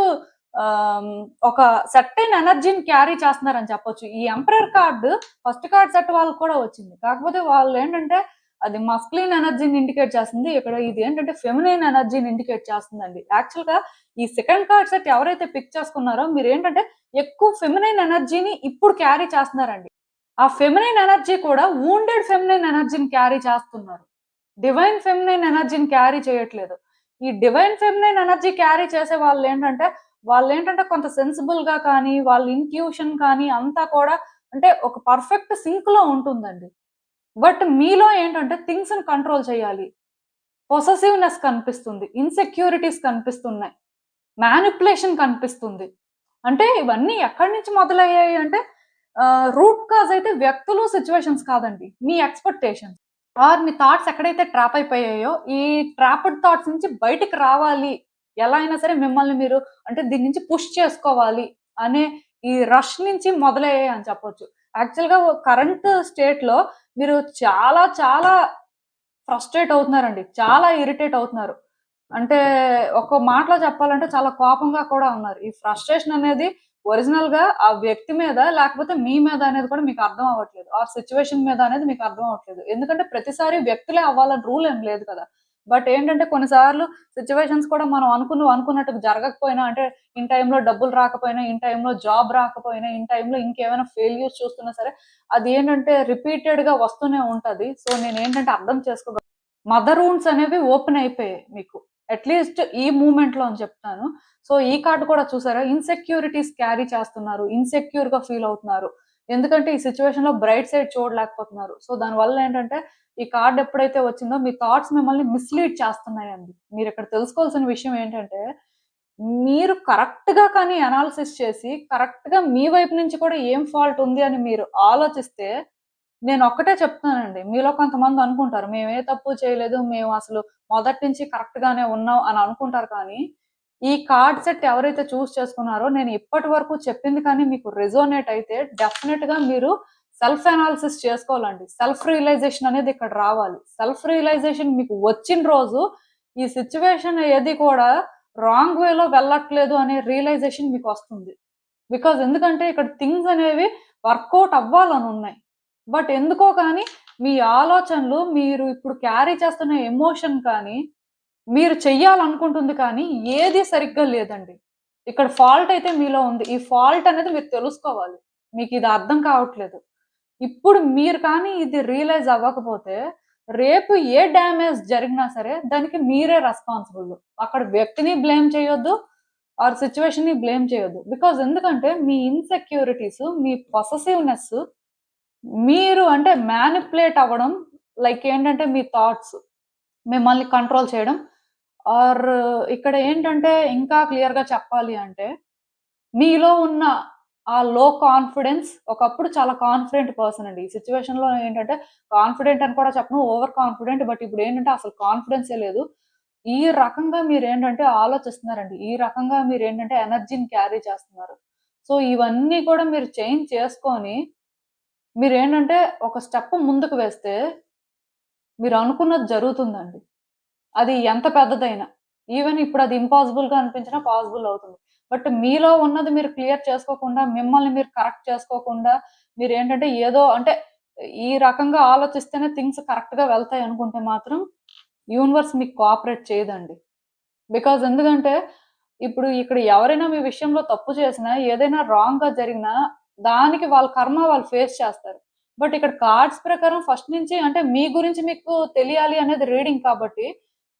ఆహ్, ఒక సెర్టైన్ ఎనర్జీని క్యారీ చేస్తున్నారని చెప్పొచ్చు. ఈ emperor card first card set వాళ్ళకి కూడా వచ్చింది. కాకపోతే వాళ్ళేంటంటే అది మస్కులిన్ ఎనర్జీని ఇండికేట్ చేస్తుంది. ఇక్కడ ఇది ఏంటంటే ఫెమినైన్ ఎనర్జీని ఇండికేట్ చేస్తుందండి. యాక్చువల్‌గా ఈ సెకండ్ కార్డ్ సెట్ ఎవరైతే పిక్ చేసుకున్నారో మీరేంటంటే ఎక్కువ ఫెమినైన్ ఎనర్జీని ఇప్పుడు క్యారీ చేస్తున్నారండి. ఆ ఫెమినైన్ ఎనర్జీ కూడా వూండెడ్ ఫెమినైన్ ఎనర్జీని క్యారీ చేస్తున్నారు. డివైన్ ఫెమినైన్ ఎనర్జీని క్యారీ చేయట్లేదు. ఈ డివైన్ ఫెమినైన్ ఎనర్జీ క్యారీ చేసే వాళ్ళేంటంటే కొంత సెన్సిబుల్‌గా కానీ, వాళ్ళ ఇన్‌ట్యూషన్ కానీ అంతా కూడా అంటే ఒక పర్ఫెక్ట్ సింక్‌లో ఉంటుందండి. బట్ మీలో ఏంటంటే థింగ్స్‌ని కంట్రోల్ చేయాలి. పొసెసివ్‌నెస్ కనిపిస్తుంది. ఇన్‌సెక్యూరిటీస్ కనిపిస్తున్నాయి. మానిప్యులేషన్ కనిపిస్తుంది. అంటే ఇవన్నీ ఎక్కడి నుంచి మొదలయ్యాయి అంటే రూట్ కాజ్ అయితే వ్యక్తులు, సిట్యుయేషన్స్ కాదండి. మీ ఎక్స్‌పెక్టేషన్స్. ఆర్ మీ థాట్స్ ఎక్కడైతే ట్రాప్ అయిపోయాయో, ఈ ట్రాప్డ్ థాట్స్ నుంచి బయటికి రావాలి. ఎలా అయినా సరే మిమ్మల్ని మీరు అంటే దీని నుంచి పుష్ చేసుకోవాలి అనే ఈ రష్ నుంచి మొదలయ్యాయి అని చెప్పొచ్చు. యాక్చువల్‌గా కరెంట్ స్టేట్‌లో మీరు చాలా చాలా ఫ్రస్ట్రేట్ అవుతున్నారండి. చాలా ఇరిటేట్ అవుతున్నారు. అంటే ఒక మాటలో చెప్పాలంటే చాలా కోపంగా కూడా ఉన్నారు. ఈ ఫ్రస్ట్రేషన్ అనేది ఒరిజినల్‌గా ఆ వ్యక్తి మీద లేకపోతే మీ మీద అనేది కూడా మీకు అర్థం అవ్వట్లేదు. ఆ సిట్యుయేషన్ మీద అనేది మీకు అర్థం అవ్వట్లేదు. ఎందుకంటే ప్రతిసారి వ్యక్తులే అవ్వాలని రూల్ ఏం లేదు కదా! బట్ ఏంటంటే కొన్ని సార్లు సిట్యుయేషన్స్ కూడా మనం అనుకున్నట్టుగా జరగకపోయినా అంటే ఇన్ టైమ్‌లో డబ్బులు రాకపోయినా, ఇన్ టైమ్‌లో జాబ్ రాకపోయినా, ఇన్ టైమ్‌లో ఇంకేమైనా ఫెయిల్యూర్స్ చూస్తున్నా సరే అది ఏంటంటే రిపీటెడ్‌గా వస్తూనే ఉంటది. సో నేనేంటంటే అర్థం మదర్ వూండ్స్ అనేవి ఓపెన్ అయిపోయాయి మీకు. అట్‌లీస్ట్ ఈ మూవ్‌మెంట్‌లో అని చెప్తాను. సో, ఈ కార్డ్ కూడా చూసారా ఇన్‌సెక్యూరిటీస్ క్యారీ చేస్తున్నారు. ఇన్‌సెక్యూర్‌గా ఫీల్ అవుతున్నారు. ఎందుకంటే ఈ సిట్యుయేషన్‌లో బ్రైట్ సైడ్ చూడలేకపోతున్నారు. సో, దానివల్ల ఏంటంటే ఈ కార్డ్ ఎప్పుడైతే వచ్చిందో మీ థాట్స్ మిమ్మల్ని మిస్‌లీడ్ చేస్తున్నాయండి. మీరిక్కడ తెలుసుకోవాల్సిన విషయం ఏంటంటే, మీరు కరెక్ట్‌గా కానీ అనాలిసిస్ చేసి కరెక్ట్‌గా మీ వైపు నుంచి కూడా ఏం ఫాల్ట్ ఉంది అని మీరు ఆలోచిస్తే నేనొక్కటే చెప్తున్నానండి. మీలో కొంతమంది అనుకుంటారు. మేమే తప్పు చేయలేదు. మేము అసలు మొదటి నుంచి కరెక్ట్ గానే ఉన్నాం అని అనుకుంటారు కానీ, ఈ కార్డ్ సెట్ ఎవరైతే చూస్ చేసుకున్నారో నేను ఇప్పటి వరకు చెప్పింది కానీ మీకు రెజోనేట్ అయితే డెఫినెట్ గా మీరు సెల్ఫ్ అనాలిసిస్ చేసుకోవాలండి. సెల్ఫ్ రియలైజేషన్ అనేది ఇక్కడ రావాలి. సెల్ఫ్ రియలైజేషన్ మీకు వచ్చిన రోజు ఈ సిచ్యువేషన్ ఏది కూడా రాంగ్ వేలో వెళ్ళట్లేదు అనే రియలైజేషన్ మీకు వస్తుంది. బికాజ్ ఎందుకంటే ఇక్కడ థింగ్స్ అనేవి వర్కౌట్ అవ్వాలని ఉన్నాయి. బట్ ఎందుకో కానీ మీ ఆలోచనలు, మీరు ఇప్పుడు క్యారీ చేస్తున్న ఎమోషన్ కానీ, మీరు చెయ్యాలనుకుంటుంది కానీ ఏది సరిగ్గా లేదండి. ఇక్కడ ఫాల్ట్ అయితే మీలో ఉంది. ఈ ఫాల్ట్ అనేది మీరు తెలుసుకోవాలి. మీకు ఇది అర్థం కావట్లేదు. ఇప్పుడు మీరు కానీ ఇది రియలైజ్ అవ్వకపోతే రేపు ఏ డ్యామేజ్ జరిగినా సరే దానికి మీరే రెస్పాన్సిబుల్. అక్కడ వ్యక్తిని బ్లేమ్ చేయొద్దు ఆర్ సిచ్యువేషన్ ని బ్లేమ్ చేయొద్దు. బికాజ్ ఎందుకంటే మీ ఇన్సెక్యూరిటీస్, మీ పొసెసివ్నెస్, మీరు అంటే మ్యానిపులేట్ అవ్వడం, లైక్ ఏంటంటే మీ థాట్స్ మిమ్మల్ని కంట్రోల్ చేయడం, ఆర్ ఇక్కడ ఏంటంటే ఇంకా క్లియర్ గా చెప్పాలి అంటే మీలో ఉన్న ఆ లో కాన్ఫిడెన్స్, ఒకప్పుడు చాలా కాన్ఫిడెంట్ పర్సన్ అండి. ఈ సిచ్యువేషన్ లో ఏంటంటే కాన్ఫిడెంట్ అని కూడా చెప్పను, ఓవర్ కాన్ఫిడెంట్. బట్ ఇప్పుడు ఏంటంటే అసలు కాన్ఫిడెన్సే లేదు. ఈ రకంగా మీరు ఏంటంటే ఆలోచిస్తున్నారండి. ఈ రకంగా మీరు ఏంటంటే ఎనర్జీని క్యారీ చేస్తున్నారు. సో ఇవన్నీ కూడా మీరు చేంజ్ చేసుకొని మీరు ఏంటంటే ఒక స్టెప్ ముందుకు వేస్తే మీరు అనుకున్నది జరుగుతుందండి. అది ఎంత పెద్దదైనా. ఈవెన్ ఇప్పుడు అది ఇంపాసిబుల్ గా అనిపించినా పాసిబుల్ అవుతుంది. బట్ మీలో ఉన్నది మీరు క్లియర్ చేసుకోకుండా, మిమ్మల్ని మీరు కరెక్ట్ చేసుకోకుండా, మీరు ఏంటంటే ఏదో అంటే ఈ రకంగా ఆలోచిస్తేనే థింగ్స్ కరెక్ట్ గా వెళ్తాయి అనుకుంటే మాత్రం యూనివర్స్ మీకు కోఆపరేట్ చేయదండి. బికాజ్ ఎందుకంటే ఇప్పుడు ఇక్కడ ఎవరైనా మీ విషయంలో తప్పు చేసినా, ఏదైనా రాంగ్ గా జరిగినా దానికి వాళ్ళ కర్మ వాళ్ళు ఫేస్ చేస్తారు. బట్ ఇక్కడ కార్డ్స్ ప్రకారం ఫస్ట్ నుంచి అంటే మీ గురించి మీకు తెలియాలి అనేది రీడింగ్ కాబట్టి,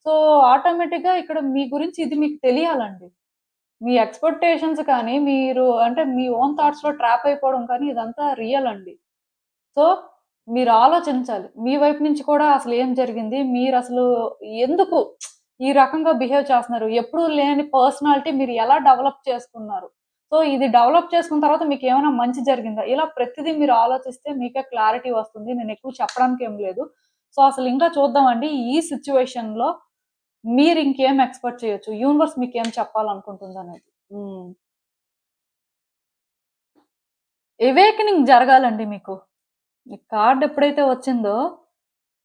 సో ఆటోమేటిక్ గా ఇక్కడ మీ గురించి ఇది మీకు తెలియాలండి. మీ ఎక్స్‌పెక్టేషన్స్ కానీ, మీరు అంటే మీ ఓన్ థాట్స్‌లో ట్రాప్ అయిపోవడం కానీ ఇదంతా రియల్ అండి. సో, మీరు ఆలోచించాలి. మీ వైపు నుంచి కూడా అసలు ఏం జరిగింది? మీరసలు ఎందుకు ఈ రకంగా బిహేవ్ చేస్తున్నారు? ఎప్పుడూ లేని పర్సనాలిటీ మీరు ఎలా డెవలప్ చేసుకున్నారు? సో, ఇది డెవలప్ చేసుకున్న తర్వాత మీకేమైనా మంచి జరిగిందా? ఇలా ప్రతిదీ మీరు ఆలోచిస్తే మీకే క్లారిటీ వస్తుంది. నేను ఎక్కువ చెప్పడానికి ఏం లేదు. సో, అసలు ఇంకా చూద్దామండి ఈ సిట్యుయేషన్‌లో మీరు ఇంకేం ఎక్స్‌పెక్ట్ చేయొచ్చు? యూనివర్స్ మీకేం చెప్పాలనుకుంటుందనేది. హ్మ్. అవేకెనింగ్ జరగాలండి మీకు. ఈ కార్డ్ ఎప్పుడైతే వచ్చిందో,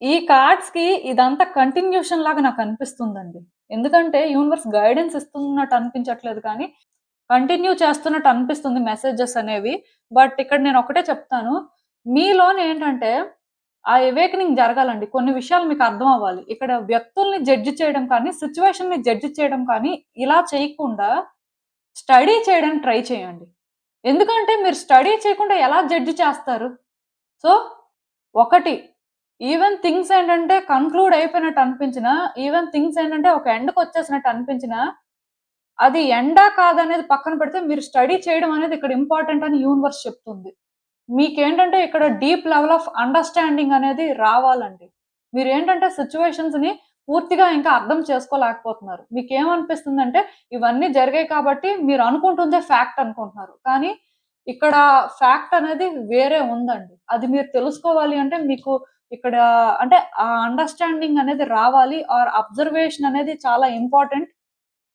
ఈ కార్డ్స్‌కి ఇదంతా కంటిన్యూషన్ లాగా నాకనిపిస్తుందండి. ఎందుకంటే యూనివర్స్ గైడెన్స్ ఇస్తున్నట్టు అనిపించట్లేదు కానీ, కంటిన్యూ చేస్తున్నట్టు అనిపిస్తుంది మెసేజెస్ అనేవి. బట్ ఇక్కడ నేను ఒకటే చెప్తాను. మీలోనేంటంటే ఆ అవేకెనింగ్ జరగాలండి. కొన్ని విషయాలు మీకు అర్థం అవ్వాలి. ఇక్కడ వ్యక్తుల్ని జడ్జ్ చేయడం కానీ, సిట్యుయేషన్‌ని జడ్జ్ చేయడం కానీ ఇలా చేయకుండా స్టడీ చేయడానికి ట్రై చేయండి. ఎందుకంటే మీరు స్టడీ చేయకుండా ఎలా జడ్జ్ చేస్తారు? సో, ఒకటి ఈవెన్ థింగ్స్ ఏంటంటే కన్క్లూడ్ అయిపోయినట్టు అనిపించినా, ఈవెన్ థింగ్స్ ఏంటంటే ఒక ఎండ్‌కొచ్చేసినట్టు అనిపించినా, అది ఎండా కాదనేది పక్కన పెడితే మీరు స్టడీ చేయడం అనేది ఇక్కడ ఇంపార్టెంట్ అని యూనివర్స్ చెప్తుంది. మీకేంటంటే ఇక్కడ డీప్ లెవెల్ ఆఫ్ అండర్‌స్టాండింగ్ అనేది రావాలండి. మీరేంటంటే సిట్యుయేషన్స్‌ని పూర్తిగా ఇంకా అర్థం చేసుకోలేకపోతున్నారు. మీకేమనిపిస్తుందంటే ఇవన్నీ జరిగాయి కాబట్టి మీరు అనుకుంటుందే ఫ్యాక్ట్ అనుకుంటున్నారు. కానీ ఇక్కడ ఫ్యాక్ట్ అనేది వేరే ఉందండి. అది మీరు తెలుసుకోవాలి అంటే మీకు ఇక్కడ అంటే ఆ అండర్‌స్టాండింగ్ అనేది రావాలి. ఆర్ అబ్జర్వేషన్ అనేది చాలా ఇంపార్టెంట్.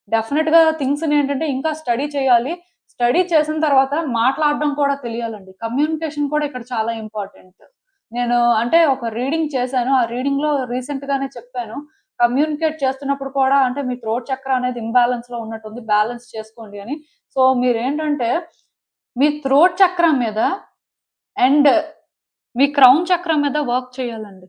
డెఫినిట్‌గా థింగ్స్‌ని ఏంటంటే ఇంకా స్టడీ చేయాలి. స్టడీ చేసిన తర్వాత మాట్లాడడం కూడా తెలియాలండి. కమ్యూనికేషన్ కూడా ఇక్కడ చాలా ఇంపార్టెంట్. నేను అంటే ఒక రీడింగ్ చేశాను. ఆ రీడింగ్‌లో రీసెంట్‌గానే చెప్పాను. కమ్యూనికేట్ చేస్తున్నప్పుడు కూడా అంటే మీ థ్రోట్ చక్ర అనేది ఇంబాలెన్స్‌లో ఉన్నట్టుంది. బ్యాలెన్స్ చేసుకోండి అని. సో మీరేంటంటే మీ థ్రోట్ చక్రం మీద అండ్ మీ క్రౌన్ చక్రం మీద వర్క్ చేయాలండి.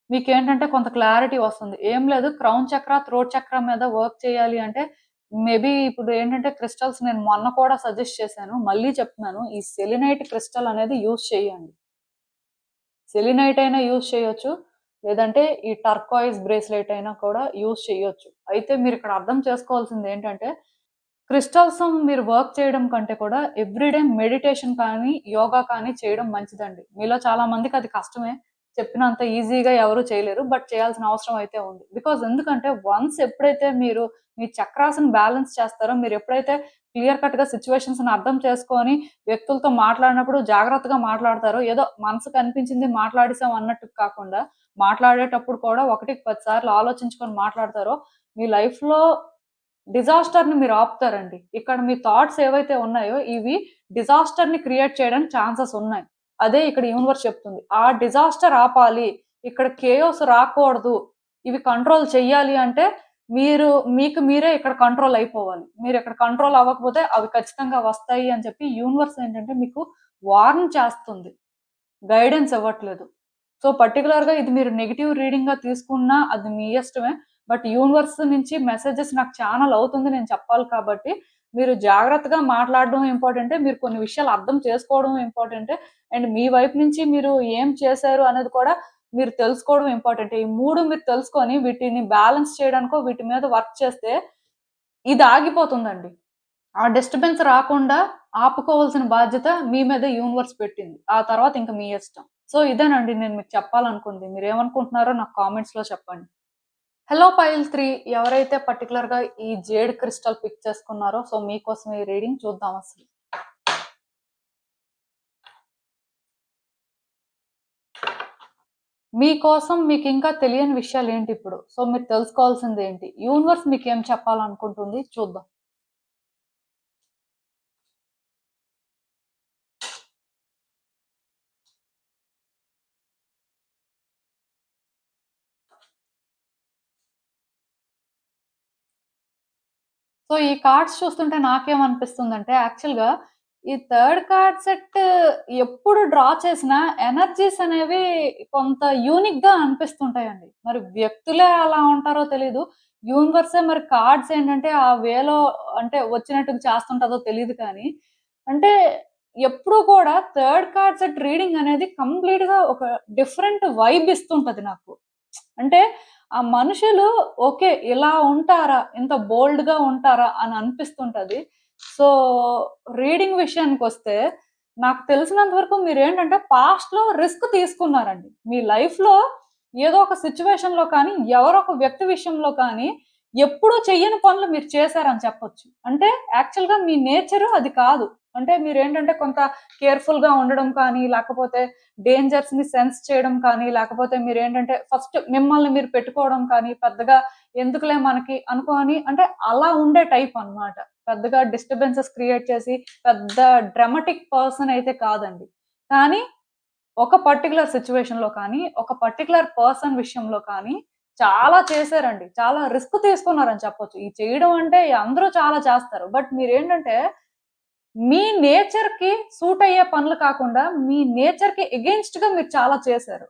మీకేంటంటే కొంత క్లారిటీ వస్తుంది. ఏం లేదు, క్రౌన్ చక్ర, థ్రోట్ చక్రం మీద వర్క్ చేయాలి అంటే మేబీ ఇప్పుడు ఏంటంటే క్రిస్టల్స్ నేను మొన్న కూడా సజెస్ట్ చేశాను. మళ్ళీ చెప్తున్నాను. ఈ సెలినైట్ క్రిస్టల్ అనేది యూజ్ చేయండి. సెలినైట్ అయినా యూజ్ చేయొచ్చు. లేదంటే ఈ టర్కాయిస్ బ్రేస్లెట్ అయినా కూడా యూజ్ చేయొచ్చు. అయితే మీరు ఇక్కడ అర్థం చేసుకోవాల్సింది ఏంటంటే క్రిస్టల్స్ మీరు వర్క్ చేయడం కంటే కూడా ఎవ్రీడే మెడిటేషన్ కానీ, యోగా కానీ చేయడం మంచిదండి. మీలో చాలా మందికి అది కష్టమే. చెప్పినంత ఈజీగా ఎవరు చేయలేరు. బట్ చేయాల్సిన అవసరం అయితే ఉంది. బికాజ్ ఎందుకంటే వన్స్ ఎప్పుడైతే మీరు మీ చక్రాస్‌ని బ్యాలెన్స్ చేస్తారో, మీరు ఎప్పుడైతే క్లియర్ కట్‌గా సిట్యుయేషన్స్‌ని అర్థం చేసుకొని వ్యక్తులతో మాట్లాడినప్పుడు జాగ్రత్తగా మాట్లాడతారో, ఏదో మనసుకు అనిపించింది మాట్లాడేసాం అన్నట్టు కాకుండా, మాట్లాడేటప్పుడు కూడా ఒకటికి 10 సార్లు ఆలోచించుకొని మాట్లాడతారో, మీ లైఫ్‌లో డిజాస్టర్ ని మీరు ఆపుతారండి. ఇక్కడ మీ థాట్స్ ఏవైతే ఉన్నాయో ఇవి డిజాస్టర్ ని క్రియేట్ చేయడానికి ఛాన్సెస్ ఉన్నాయి. అదే ఇక్కడ యూనివర్స్ చెప్తుంది. ఆ డిజాస్టర్ ఆపాలి. ఇక్కడ కేయోస్ రాకూడదు. ఇవి కంట్రోల్ చెయ్యాలి అంటే మీకు మీరే ఇక్కడ కంట్రోల్ అయిపోవాలి. మీరు ఇక్కడ కంట్రోల్ అవ్వకపోతే అవి ఖచ్చితంగా వస్తాయి అని చెప్పి యూనివర్స్ ఏంటంటే మీకు వార్న్ చేస్తుంది. గైడెన్స్ ఇవ్వట్లేదు. సో పర్టిక్యులర్‌గా ఇది మీరు నెగెటివ్ రీడింగ్‌గా తీసుకున్నా అది మీ ఇష్టమే. బట్ యూనివర్స్ నుంచి మెసేజెస్ నాకు ఛానెల్ అవుతుంది నేను చెప్పాలి కాబట్టి, మీరు జాగ్రత్తగా మాట్లాడడం ఇంపార్టెంటే. మీరు కొన్ని విషయాలు అర్థం చేసుకోవడం ఇంపార్టెంటే. అండ్ మీ వైపు నుంచి మీరు ఏం చేశారు అనేది కూడా మీరు తెలుసుకోవడం ఇంపార్టెంటే. ఈ 3 మీరు తెలుసుకొని వీటిని బ్యాలెన్స్ చేయడానికో, వీటి మీద వర్క్ చేస్తే ఇది ఆగిపోతుందండి. ఆ డిస్టర్బెన్స్ రాకుండా ఆపుకోవాల్సిన బాధ్యత మీ మీద యూనివర్స్ పెట్టింది. ఆ తర్వాత ఇంక మీ ఇష్టం. సో ఇదేనండి నేను మీకు చెప్పాలనుకుంది. మీరేమనుకుంటున్నారో నాకు కామెంట్స్‌లో చెప్పండి. హలో పైల్ 3 ఎవరైతే పర్టిక్యులర్‌గా ఈ జేడ్ క్రిస్టల్ పిక్ చేసుకున్నారో సో మీకోసం ఈ రీడింగ్ చూద్దాం అసలు. మీకోసం మీకింకా తెలియని విషయాలేంటి ఇప్పుడు? సో మీరు తెలుసుకోవాల్సిందేంటి? యూనివర్స్ మీకేం చెప్పాలనుకుంటుంది చూద్దాం. సో ఈ కార్డ్స్ చూస్తుంటే నాకేమనిపిస్తుందంటే యాక్చువల్‌గా ఈ థర్డ్ కార్డ్ సెట్ ఎప్పుడు డ్రా చేసినా ఎనర్జీస్ అనేవి కొంత యూనిక్‌గా అనిపిస్తుంటాయండి. మరి వ్యక్తులే అలా ఉంటారో తెలీదు. యూనివర్సే మరి కార్డ్స్ ఏంటంటే ఆ వేలో అంటే వచ్చినట్టుగా చేస్తుంటదో తెలీదు కానీ, అంటే ఎప్పుడు కూడా థర్డ్ కార్డ్ సెట్ రీడింగ్ అనేది కంప్లీట్‌గా ఒక డిఫరెంట్ వైబ్ ఇస్తుంటది నాకు. అంటే ఆ మనుషులు ఓకే. ఇలా ఉంటారా? ఇంత బోల్డ్‌గా ఉంటారా? అని అనిపిస్తుంటది. సో, రీడింగ్ విషయానికొస్తే నాకు తెలిసినంత వరకు మీరేంటంటే పాస్ట్‌లో రిస్క్ తీసుకున్నారండి. మీ లైఫ్‌లో ఏదో ఒక సిట్యుయేషన్‌లో కానీ, ఎవరో ఒక వ్యక్తి విషయంలో కానీ ఎప్పుడూ చెయ్యని పనులు మీరు చేశారని చెప్పొచ్చు. అంటే యాక్చువల్‌గా మీ నేచరు అది కాదు. అంటే మీరేంటంటే కొంత కేర్‌ఫుల్‌గా ఉండడం కానీ, లేకపోతే డేంజర్స్‌ని సెన్స్ చేయడం కానీ, లేకపోతే మీరేంటంటే ఫస్ట్ మిమ్మల్ని మీరు పెట్టుకోవడం కానీ, పెద్దగా ఎందుకులే మనకి అనుకోని అంటే అలా ఉండే టైప్ అన్నమాట. పెద్దగా డిస్టర్బెన్సెస్ క్రియేట్ చేసి, పెద్ద డ్రామాటిక్ పర్సన్ అయితే కాదండి. కానీ ఒక పర్టిక్యులర్ సిట్యుయేషన్‌లో కానీ, ఒక పర్టిక్యులర్ పర్సన్ విషయంలో కానీ చాలా చేశారండి. చాలా రిస్క్ తీసుకున్నారని చెప్పొచ్చు. ఈ చేయడం అంటే అందరూ చాలా చేస్తారు. బట్ మీరేంటంటే మీ నేచర్‌కి సూట్ అయ్యే పనులు కాకుండా, మీ నేచర్‌కి ఎగెయిన్స్ట్‌గా మీరు చాలా చేశారు.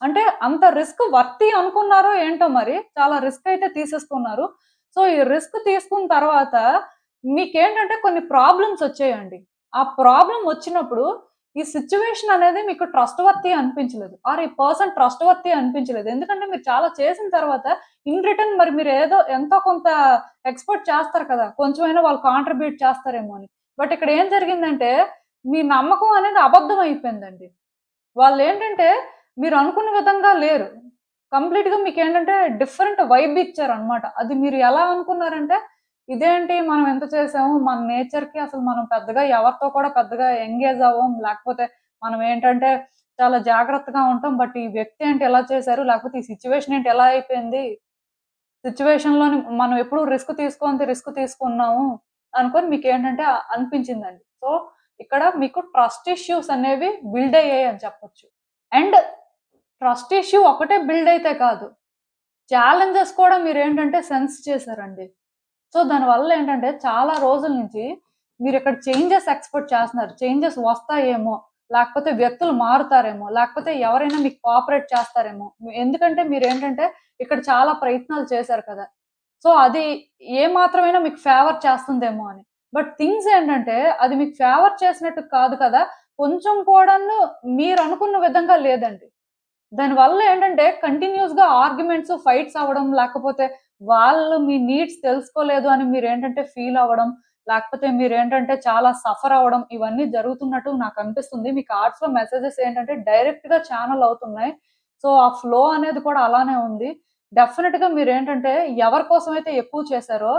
అంటే అంత రిస్క్ వర్తీ అనుకున్నారో ఏంటో మరి, చాలా రిస్క్ అయితే తీసేసుకున్నారు. సో, ఈ రిస్క్ తీసుకున్న తర్వాత మీకేంటంటే కొన్ని ప్రాబ్లమ్స్ వచ్చాయండి. ఆ ప్రాబ్లమ్ వచ్చినప్పుడు ఈ సిట్యుయేషన్ అనేది మీకు ట్రస్ట్ వర్తీ అనిపించలేదు. ఆర్ ఈ పర్సన్ ట్రస్ట్ వర్తీ అనిపించలేదు. ఎందుకంటే మీరు చాలా చేసిన తర్వాత ఇన్ రిటర్న్ మరి మీరు ఏదో ఎంతో కొంత ఎక్స్‌పెక్ట్ చేస్తారు కదా! కొంచెమైనా వాళ్ళు కాంట్రిబ్యూట్ చేస్తారేమో అని. బట్ ఇక్కడ ఏం జరిగిందంటే, మీ నమ్మకం అనేది అబద్ధం అయిపోయిందండి. వాళ్ళేంటంటే, మీరు అనుకున్న విధంగా లేరు. కంప్లీట్‌గా మీకేంటంటే, డిఫరెంట్ వైబ్ ఇచ్చారనమాట. అది మీరు ఎలా అనుకున్నారంటే, ఇదేంటి మనం ఎంత చేసాము, మన నేచర్‌కి అసలు మనం పెద్దగా ఎవరితో కూడా పెద్దగా ఎంగేజ్ అవ్వం. లేకపోతే మనం ఏంటంటే, చాలా జాగ్రత్తగా ఉంటాం. బట్ ఈ వ్యక్తి ఏంటి ఇలా చేశారు, లేకపోతే ఈ సిట్యుయేషన్ ఏంటి ఎలా అయిపోయింది. సిట్యుయేషన్‌లోని మనం ఎప్పుడు రిస్క్ తీసుకున్నాము అనుకోని మీకేంటంటే అనిపించిందండి. సో, ఇక్కడ మీకు ట్రస్ట్ ఇష్యూస్ అనేవి బిల్డ్ అయ్యాయని చెప్పొచ్చు. అండ్ ట్రస్ట్ ఇష్యూ ఒకటే బిల్డ్ అయితే కాదు. ఛాలెంజెస్ కూడా మీరేంటంటే సెన్స్ చేశారండి. సో, దానివల్ల ఏంటంటే చాలా రోజుల నుంచి మీరిక్కడ చేంజెస్ ఎక్స్‌పెక్ట్ చేస్తున్నారు. చేంజెస్ వస్తాయేమో, లేకపోతే వ్యక్తులు మారుతారేమో, లేకపోతే ఎవరైనా మీకు కోఆపరేట్ చేస్తారేమో. ఎందుకంటే మీరేంటంటే ఇక్కడ చాలా ప్రయత్నాలు చేశారు కదా! సో, అది ఏ మాత్రమైనా మీకు ఫేవర్ చేస్తుందేమో అని. బట్ థింగ్స్ ఏంటంటే అది మీకు ఫేవర్ చేసినట్టు కాదు కదా! కొంచెం కూడాను మీరనుకున్న విధంగా లేదండి. దానివల్ల ఏంటంటే కంటిన్యూయస్‌గా ఆర్గ్యుమెంట్స్, ఫైట్స్ అవ్వడం, లేకపోతే వాళ్ళు మీ నీడ్స్ తెలుసుకోలేదు అని మీరేంటంటే ఫీల్ అవ్వడం, లేకపోతే మీరేంటంటే చాలా సఫర్ అవ్వడం ఇవన్నీ జరుగుతున్నట్టు నాకనిపిస్తుంది. మీ కార్డ్స్‌లో మెసేజెస్ ఏంటంటే డైరెక్ట్‌గా ఛానెల్ అవుతున్నాయి. సో, ఆ ఫ్లో అనేది కూడా అలానే ఉంది. డెఫినిట్‌గా మీరేంటంటే ఎవరి కోసమైతే ఎక్కువ చేశారో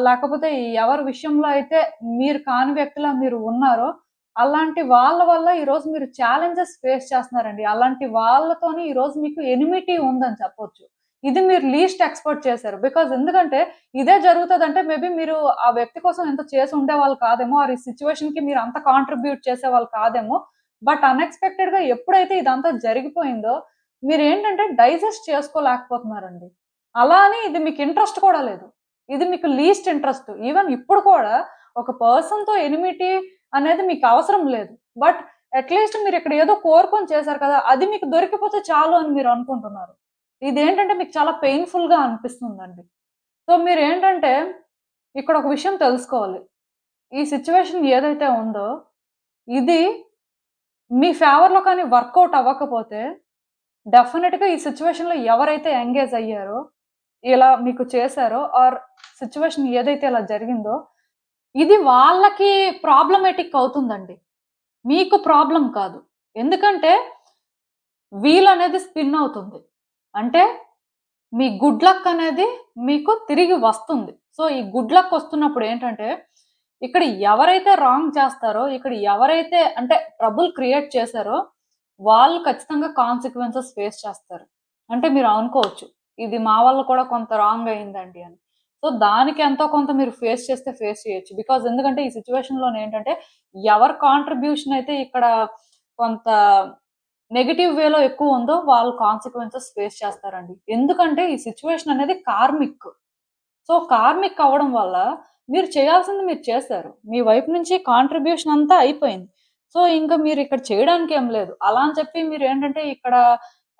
లేకపోతే ఎవరి విషయంలో అయితే మీరు కాని వ్యక్తిలా మీరు ఉన్నారో అలాంటి వాళ్ళ వల్ల ఈరోజు మీరు ఛాలెంజెస్ ఫేస్ చేస్తున్నారండి. అలాంటి వాళ్ళతోని ఈరోజు మీకు ఎనిమిటీ ఉందని చెప్పొచ్చు. ఇది మీరు లీస్ట్ ఎక్స్‌పెక్ట్ చేశారు. బికాజ్ ఎందుకంటే ఇదే జరుగుతదంటే మేబీ మీరు ఆ వ్యక్తి కోసం ఎంత చేసి ఉండేవాళ్ళు కాదేమో. ఆర్ ఈ సిట్యుయేషన్‌కి మీరు అంత కాంట్రిబ్యూట్ చేసేవాళ్ళు కాదేమో. బట్ అన్‌ఎక్స్‌పెక్టెడ్‌గా ఎప్పుడైతే ఇదంతా జరిగిపోయిందో మీరేంటంటే డైజెస్ట్ చేసుకోలేకపోతున్నారండి. అలా అని ఇది మీకు ఇంట్రెస్ట్ కూడా లేదు. ఇది మీకు లీస్ట్ ఇంట్రెస్ట్. ఈవెన్ ఇప్పుడు కూడా ఒక పర్సన్‌తో ఎనిమిటీ అనేది మీకు అవసరం లేదు. బట్ అట్‌లీస్ట్ మీరిక్కడ ఏదో కోరుకొని చేశారు కదా! అది మీకు దొరికిపోతే చాలు అని మీరు అనుకుంటున్నారు. ఇదేంటంటే మీకు చాలా పెయిన్‌ఫుల్‌గా అనిపిస్తుందండి. సో, మీరేంటంటే ఇక్కడ ఒక విషయం తెలుసుకోవాలి. ఈ సిట్యుయేషన్ ఏదైతే ఉందో, ఇది మీ ఫేవర్‌లో కానీ వర్కౌట్ అవ్వకపోతే డెఫినిట్‌గా ఈ సిట్యుయేషన్‌లో ఎవరైతే ఎంగేజ్ అయ్యారో, ఇలా మీకు చేశారో ఆర్ సిట్యుయేషన్ ఏదైతే ఇలా జరిగిందో, ఇది వాళ్ళకి ప్రాబ్లమాటిక్ అవుతుందండి. మీకు ప్రాబ్లమ్ కాదు. ఎందుకంటే వీల్ అనేది స్పిన్ అవుతుంది. అంటే మీ గుడ్ లక్ అనేది మీకు తిరిగి వస్తుంది. సో, ఈ గుడ్ లక్ వస్తున్నప్పుడు ఏంటంటే, ఇక్కడ ఎవరైతే రాంగ్ చేస్తారో, ఇక్కడ ఎవరైతే అంటే ట్రబుల్ క్రియేట్ చేశారో, వాళ్ళు ఖచ్చితంగా కాన్సిక్వెన్సెస్ ఫేస్ చేస్తారు. అంటే మీరు అనుకోవచ్చు, ఇది మా వల్ల కూడా కొంత రాంగ్ అయిందండి అని. సో, దానికి ఎంతో కొంత మీరు ఫేస్ చేస్తే ఫేస్ చేయొచ్చు. బికాజ్ ఎందుకంటే ఈ సిట్యుయేషన్‌లోనేంటంటే, ఎవరి కాంట్రిబ్యూషన్ అయితే ఇక్కడ కొంత నెగెటివ్ వేలో ఎక్కువుందో వాళ్ళు కాన్సిక్వెన్సెస్ ఫేస్ చేస్తారండి. ఎందుకంటే ఈ సిట్యుయేషన్ అనేది కార్మిక్. సో, కార్మిక్ అవ్వడం వల్ల మీరు చేయాల్సింది మీరు చేశారు. మీ వైపు నుంచి కాంట్రిబ్యూషన్ అంతా అయిపోయింది. సో, ఇంక మీరిక్కడ చేయడానికేం లేదు. అలా అని చెప్పి మీరేంటంటే ఇక్కడ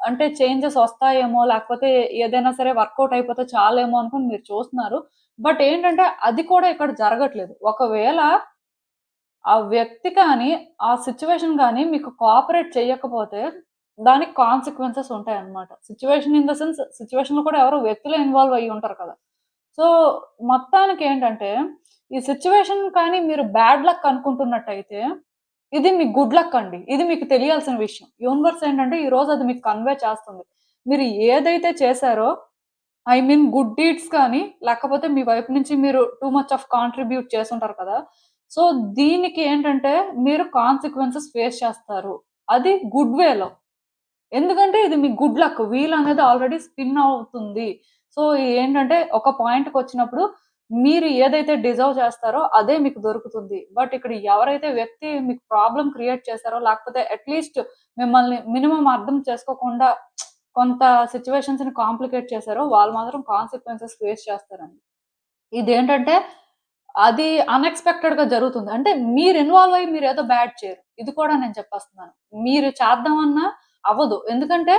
అంటే చేంజెస్ వస్తాయేమో, లేకపోతే ఏదైనా సరే వర్కౌట్ అయిపోతే చాలేమో అనుకుని మీరు చూస్తున్నారు. బట్ ఏంటంటే అది కూడా ఇక్కడ జరగట్లేదు. ఒకవేళ ఆ వ్యక్తి కానీ, ఆ సిట్యుయేషన్ గాని మీకు కోఆపరేట్ చేయకపోతే, దానికి కాన్సిక్వెన్సెస్ ఉంటాయన్నమాట. సిట్యుయేషన్ ఇన్ ద సెన్స్ సిట్యుయేషన్‌లో కూడా ఎవరో వ్యక్తులే ఇన్వాల్వ్ అయ్యి ఉంటారు కదా! సో, మొత్తానికేంటంటే, ఈ సిట్యుయేషన్ కానీ మీరు బ్యాడ్ లక్ అనుకుంటున్నట్టయితే, ఇది మీ గుడ్ లక్ అండి. ఇది మీకు తెలియాల్సిన విషయం. యూనివర్స్ ఏంటంటే, ఈరోజు అది మీకు కన్వే చేస్తుంది. మీరు ఏదైతే చేశారో, ఐ మీన్ గుడ్ డీడ్స్ కానీ, లేకపోతే మీ వైపు నుంచి మీరు టూ మచ్ ఆఫ్ కాంట్రిబ్యూట్ చేసుంటారు కదా! సో, దీనికి ఏంటంటే మీరు కాన్సిక్వెన్సెస్ ఫేస్ చేస్తారు. అది గుడ్ వేలో. ఎందుకంటే ఇది మీ గుడ్ లక్. వీల్ అనేది ఆల్రెడీ స్పిన్ అవుతుంది. సో, ఏంటంటే ఒక పాయింట్‌కొచ్చినప్పుడు మీరు ఏదైతే డిజర్వ్ చేస్తారో అదే మీకు దొరుకుతుంది. బట్ ఇక్కడ ఎవరైతే వ్యక్తి మీకు ప్రాబ్లమ్ క్రియేట్ చేశారో లేకపోతే అట్‌లీస్ట్ మిమ్మల్ని మినిమమ్ అర్థం చేసుకోకుండా కొంత సిట్యుయేషన్స్‌ని కాంప్లికేట్ చేశారో వాళ్ళు మాత్రం కాన్సిక్వెన్సెస్ ఫేస్ చేస్తారండి. ఇదేంటంటే అది అన్‌ఎక్స్‌పెక్టెడ్‌గా జరుగుతుంది. అంటే మీరు ఇన్వాల్వ్ అయ్యి మీరేదో బ్యాడ్ చేయరు. ఇది కూడా నేను చెప్పేస్తున్నాను. మీరు చేద్దామన్నా అవ్వదు. ఎందుకంటే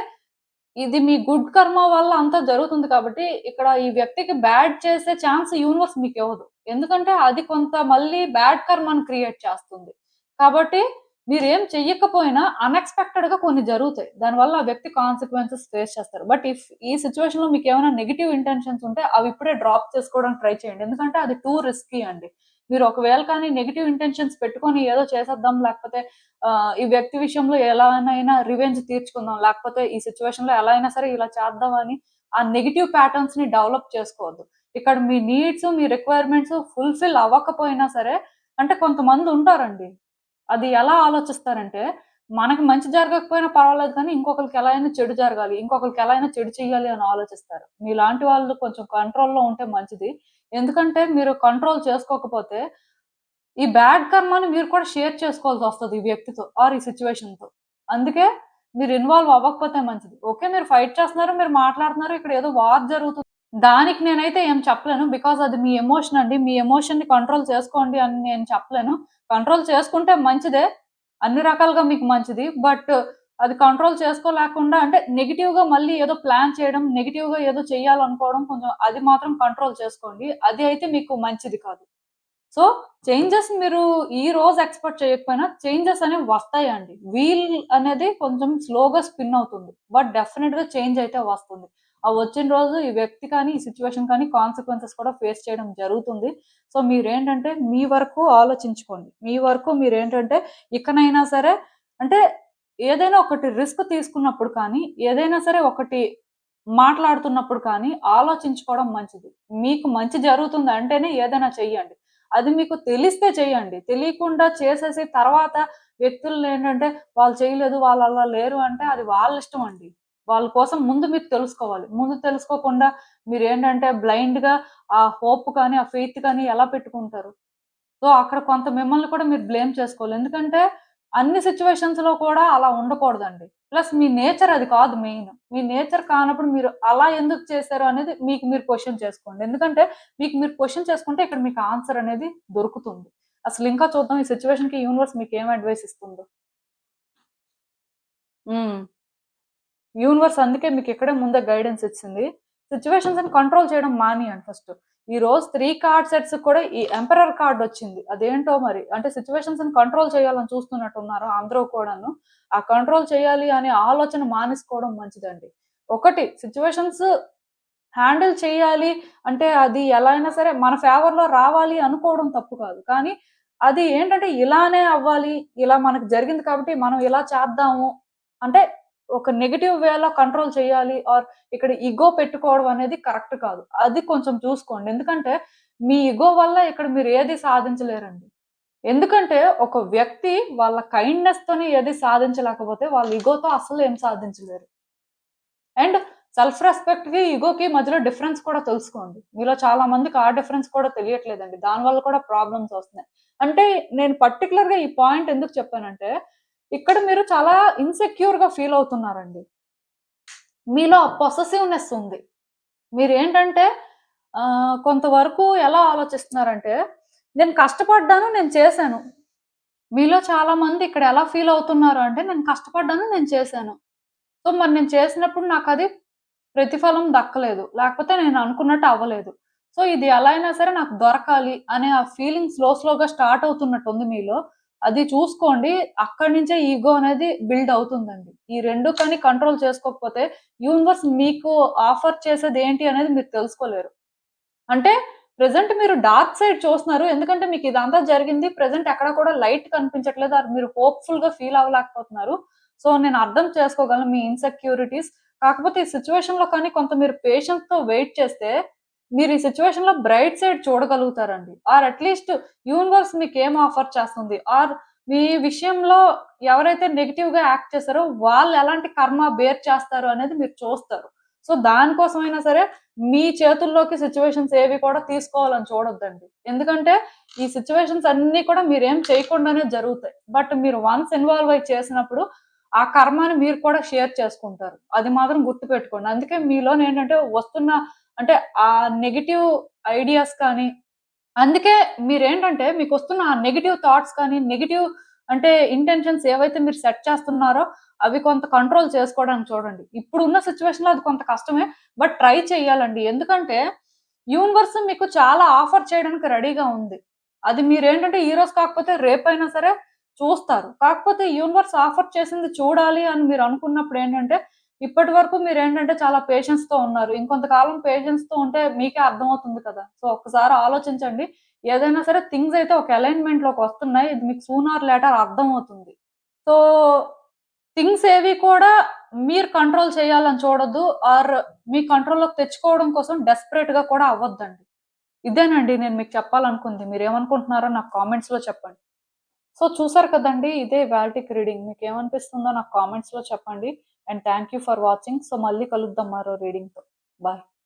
ఇది మీ గుడ్ కర్మ వల్ల అంతా జరుగుతుంది కాబట్టి, ఇక్కడ ఈ వ్యక్తికి బ్యాడ్ చేసే ఛాన్స్ యూనివర్స్ మీకివ్వదు. ఎందుకంటే అది కొంత మళ్ళీ బ్యాడ్ కర్మని క్రియేట్ చేస్తుంది. కాబట్టి మీరేం చెయ్యకపోయినా అన్‌ఎక్స్‌పెక్టెడ్‌గా కొన్ని జరుగుతాయి. దానివల్ల ఆ వ్యక్తి కాన్సిక్వెన్సెస్ ఫేస్ చేస్తారు. బట్ ఈ సిట్యుయేషన్‌లో మీకేమైనా నెగెటివ్ ఇంటెన్షన్స్ ఉంటే అవి ఇప్పుడే డ్రాప్ చేసుకోవడానికి ట్రై చేయండి. ఎందుకంటే అది టూ రిస్కీ అండి. మీరు ఒకవేళ కానీ నెగెటివ్ ఇంటెన్షన్స్ పెట్టుకొని ఏదో చేసేద్దాం లేకపోతే ఈ వ్యక్తి విషయంలో ఎలానైనా రివెంజ్ తీర్చుకుందాం. లేకపోతే ఈ సిట్యుయేషన్‌లో ఎలా అయినా సరే ఇలా చేద్దాం అని ఆ నెగెటివ్ ప్యాటర్న్స్‌ని డెవలప్ చేసుకోవద్దు. ఇక్కడ మీ నీడ్స్, మీ రిక్వైర్మెంట్స్ ఫుల్‌ఫిల్ అవ్వకపోయినా సరే అంటే కొంతమంది ఉంటారండి. అది ఎలా ఆలోచిస్తారంటే, మనకి మంచి జరగకపోయినా పర్వాలేదు కానీ ఇంకొకళ్ళకి ఎలా అయినా చెడు జరగాలి. ఇంకొకళ్ళకి ఎలా అయినా చెడు చెయ్యాలి అని ఆలోచిస్తారు. మీలాంటి వాళ్ళు కొంచెం కంట్రోల్‌లో ఉంటే మంచిది. ఎందుకంటే మీరు కంట్రోల్ చేసుకోకపోతే ఈ బ్యాడ్ కర్మని మీరు కూడా షేర్ చేసుకోవాల్సొస్తది ఈ వ్యక్తితో ఆర్ ఈ సిట్యుయేషన్‌తో. అందుకే మీరు ఇన్వాల్వ్ అవ్వకపోతే మంచిది. ఓకే. మీరు ఫైట్ చేస్తున్నారు, మీరు మాట్లాడుతున్నారు, ఇక్కడ ఏదో వార్ జరుగుతుంది. దానికి నేనైతే ఏం చెప్పలేను. బికాజ్ అది మీ ఎమోషన్ అండి. మీ ఎమోషన్‌ని కంట్రోల్ చేసుకోండి అని నేను చెప్పలేను. కంట్రోల్ చేసుకుంటే మంచిదే. అన్ని రకాలుగా మీకు మంచిది. బట్ అది కంట్రోల్ చేసుకోలేకుండా అంటే నెగెటివ్‌గా మళ్ళీ ఏదో ప్లాన్ చేయడం, నెగెటివ్‌గా ఏదో చేయాలనుకోవడం కొంచెం అది మాత్రం కంట్రోల్ చేసుకోండి. అది అయితే మీకు మంచిది కాదు. సో, చేంజెస్ మీరు ఈ రోజు ఎక్స్‌పెక్ట్ చేయకపోయినా చేంజెస్ అనేవి వస్తాయండి. వీల్ అనేది కొంచెం స్లోగా స్పిన్ అవుతుంది. బట్ డెఫినిట్‌గా చేంజ్ అయితే వస్తుంది. ఆ వచ్చిన రోజు ఈ వ్యక్తి కానీ, ఈ సిట్యుయేషన్ కానీ కాన్సిక్వెన్సెస్ కూడా ఫేస్ చేయడం జరుగుతుంది. సో, మీరేంటంటే మీ వరకు ఆలోచించుకోండి. మీ వరకు మీరేంటంటే ఇకనైనా సరే అంటే ఏదైనా ఒకటి రిస్క్ తీసుకున్నప్పుడు కానీ, ఏదైనా సరే ఒకటి మాట్లాడుతున్నప్పుడు కానీ ఆలోచించుకోవడం మంచిది. మీకు మంచి జరుగుతుంది అంటేనే ఏదైనా చెయ్యండి. అది మీకు తెలిస్తే చేయండి. తెలియకుండా చేసేసి తర్వాత వ్యక్తులనేంటంటే వాళ్ళు చేయలేదు, వాళ్ళు అలా లేరు అంటే అది వాళ్ళ ఇష్టం అండి. వాళ్ళ కోసం ముందు మీరు తెలుసుకోవాలి. ముందు తెలుసుకోకుండా మీరేంటంటే బ్లైండ్‌గా ఆ హోప్ కానీ, ఆ ఫెయిత్ కానీ ఎలా పెట్టుకుంటారు? సో, అక్కడ కొంత మిమ్మల్ని కూడా మీరు బ్లేమ్ చేసుకోవాలి. ఎందుకంటే అన్ని సిట్యుయేషన్స్‌లో కూడా అలా ఉండకూడదండి. ప్లస్ మీ నేచర్ అది కాదు మెయిన్. మీ నేచర్ కానప్పుడు మీరు అలా ఎందుకు చేశారు అనేది మీకు మీరు క్వెషన్ చేసుకోండి. ఎందుకంటే మీకు మీరు క్వెషన్ చేసుకుంటే ఇక్కడ మీకు ఆన్సర్ అనేది దొరుకుతుంది. అసలు ఇంకా చూద్దాం ఈ సిట్యుయేషన్‌కి యూనివర్స్ మీకేం అడ్వైస్ ఇస్తుందో. హ్మ్. యూనివర్స్ అందుకే మీకిక్కడే ముందే గైడెన్స్ ఇచ్చింది. సిట్యుయేషన్స్‌ని కంట్రోల్ చేయడం మానేయండి ఫస్ట్. ఈరోజు 3 కార్డ్ సెట్స్‌కి కూడా ఈ ఎంపరర్ కార్డొచ్చింది. అదేంటో మరి. అంటే సిట్యుయేషన్స్‌ని కంట్రోల్ చేయాలని చూస్తున్నట్టున్నారు అందరూ కూడాను. ఆ కంట్రోల్ చేయాలి అనే ఆలోచన మానేసుకోవడం మంచిదండి. ఒకటి సిట్యుయేషన్స్ హ్యాండిల్ చేయాలి అంటే అది ఎలా అయినా సరే మన ఫేవర్‌లో రావాలి అనుకోవడం తప్పు కాదు. కానీ అది ఏంటంటే ఇలానే అవ్వాలి, ఇలా మనకు జరిగింది కాబట్టి మనం ఇలా చేద్దాము అంటే ఒక నెగెటివ్ వేలో కంట్రోల్ చేయాలి ఇక్కడ ఇగో పెట్టుకోవడం అనేది కరెక్ట్ కాదు. అది కొంచెం చూసుకోండి. ఎందుకంటే మీ ఇగో వల్ల ఇక్కడ మీరు ఏది సాధించలేరండి. ఎందుకంటే ఒక వ్యక్తి వాళ్ళ కైండ్‌నెస్‌తోని ఏది సాధించలేకపోతే వాళ్ళ ఇగోతో అస్సలు ఏం సాధించలేరు. అండ్ సెల్ఫ్ రెస్పెక్ట్‌కి, ఇగోకి మధ్యలో డిఫరెన్స్ కూడా తెలుసుకోండి. మీలో చాలా మందికి ఆ డిఫరెన్స్ కూడా తెలియట్లేదండి. దానివల్ల కూడా ప్రాబ్లమ్స్ వస్తున్నాయి. అంటే నేను పర్టిక్యులర్‌గా ఈ పాయింట్ ఎందుకు చెప్పానంటే, ఇక్కడ మీరు చాలా ఇన్‌సెక్యూర్‌గా ఫీల్ అవుతున్నారండి. మీలో ఆ పొసెసివ్‌నెస్ ఉంది. మీరేంటంటే కొంతవరకు ఎలా ఆలోచిస్తున్నారంటే, నేను కష్టపడ్డాను, నేను చేశాను. మీలో చాలా మంది ఇక్కడ ఎలా ఫీల్ అవుతున్నారు అంటే, నేను కష్టపడ్డాను, నేను చేశాను. సో, మరి నేను చేసినప్పుడు నాకది ప్రతిఫలం దక్కలేదు. లేకపోతే నేను అనుకున్నట్టు అవ్వలేదు. సో, ఇది ఎలా అయినా సరే నాకు దొరకాలి అనే ఆ ఫీలింగ్ స్లోగా స్టార్ట్ అవుతున్నట్టుంది మీలో. అది చూసుకోండి. అక్కడి నుంచే ఈగో అనేది బిల్డ్ అవుతుందండి. ఈ 2 కానీ కంట్రోల్ చేసుకోకపోతే యూనివర్స్ మీకు ఆఫర్ చేసేదేంటి అనేది మీరు తెలుసుకోలేరు. అంటే ప్రెజెంట్ మీరు డార్క్ సైడ్ చూస్తున్నారు. ఎందుకంటే మీకు ఇదంతా జరిగింది. ప్రెజెంట్ ఎక్కడ కూడా లైట్ కనిపించట్లేదు. మీరు హోప్‌ఫుల్‌గా ఫీల్ అవ్వలేకపోతున్నారు. సో, నేను అర్థం చేసుకోగలను మీ ఇన్‌సెక్యూరిటీస్. కాకపోతే ఈ సిట్యుయేషన్‌లో కానీ కొంత మీరు పేషెన్స్‌తో వెయిట్ చేస్తే, మీరు ఈ సిట్యుయేషన్‌లో బ్రైట్ సైడ్ చూడగలుగుతారండి. అట్‌లీస్ట్ యూనివర్స్ మీకేం ఆఫర్ చేస్తుంది? మీ విషయంలో ఎవరైతే నెగెటివ్‌గా యాక్ట్ చేసారో వాళ్ళు ఎలాంటి కర్మ బేర్ చేస్తారు అనేది మీరు చూస్తారు. సో, దానికోసమైనా సరే మీ చేతుల్లోకి సిట్యుయేషన్స్ ఏవి కూడా తీసుకోవాలని చూడొద్దండి. ఎందుకంటే ఈ సిట్యుయేషన్స్ అన్నీ కూడా మీరేం చేయకుండానే జరుగుతాయి. బట్ మీరు వన్స్ ఇన్వాల్వ్ అయ్యి చేసినప్పుడు ఆ కర్మని మీరు కూడా షేర్ చేసుకుంటారు. అది మాత్రం గుర్తుపెట్టుకోండి. అందుకే మీలోనేంటంటే వస్తున్న అంటే ఆ నెగెటివ్ ఐడియాస్ కానీ అందుకే మీరేంటంటే మీకొస్తున్న ఆ నెగెటివ్ థాట్స్ కానీ, నెగెటివ్ అంటే ఇంటెన్షన్స్ ఏవైతే మీరు సెట్ చేస్తున్నారో, అవి కొంత కంట్రోల్ చేసుకోవడానికి చూడండి. ఇప్పుడున్న సిట్యుయేషన్‌లో అది కొంత కష్టమే. బట్ ట్రై చేయాలండి. ఎందుకంటే యూనివర్స్ మీకు చాలా ఆఫర్ చేయడానికి రెడీగా ఉంది. అది మీరేంటంటే ఈరోజు కాకపోతే రేపైనా సరే చూస్తారు. కాకపోతే యూనివర్స్ ఆఫర్ చేసింది చూడాలి అని మీరు అనుకున్నప్పుడు ఏంటంటే, ఇప్పటి వరకు మీరేంటంటే చాలా పేషెన్స్‌తో ఉన్నారు. ఇంకొంతకాలం పేషెన్స్‌తో ఉంటే మీకే అర్థమవుతుంది కదా! సో, ఒక్కసారి ఆలోచించండి. ఏదైనా సరే థింగ్స్ అయితే ఒక అలైన్‌మెంట్‌లోకి వస్తున్నాయి. ఇది మీకు సూన్ ఆర్ లేటర్ అర్థమవుతుంది. సో, థింగ్స్ ఏవి కూడా మీరు కంట్రోల్ చేయాలని చూడొద్దు. మీ కంట్రోల్‌లోకి తెచ్చుకోవడం కోసం డెస్పరేట్‌గా కూడా అవ్వొద్దండి. ఇదేనండి నేను మీకు చెప్పాలనుకుంది. మీరేమనుకుంటున్నారో నాకు కామెంట్స్‌లో చెప్పండి. సో, చూసారు కదండీ! ఇదే ఇవాల్టికి రీడింగ్. మీకేమనిపిస్తుందో నాకు కామెంట్స్‌లో చెప్పండి. And thank you for watching. So, మళ్ళీ కలుద్దాం మరో రీడింగ్‌తో. బాయ్.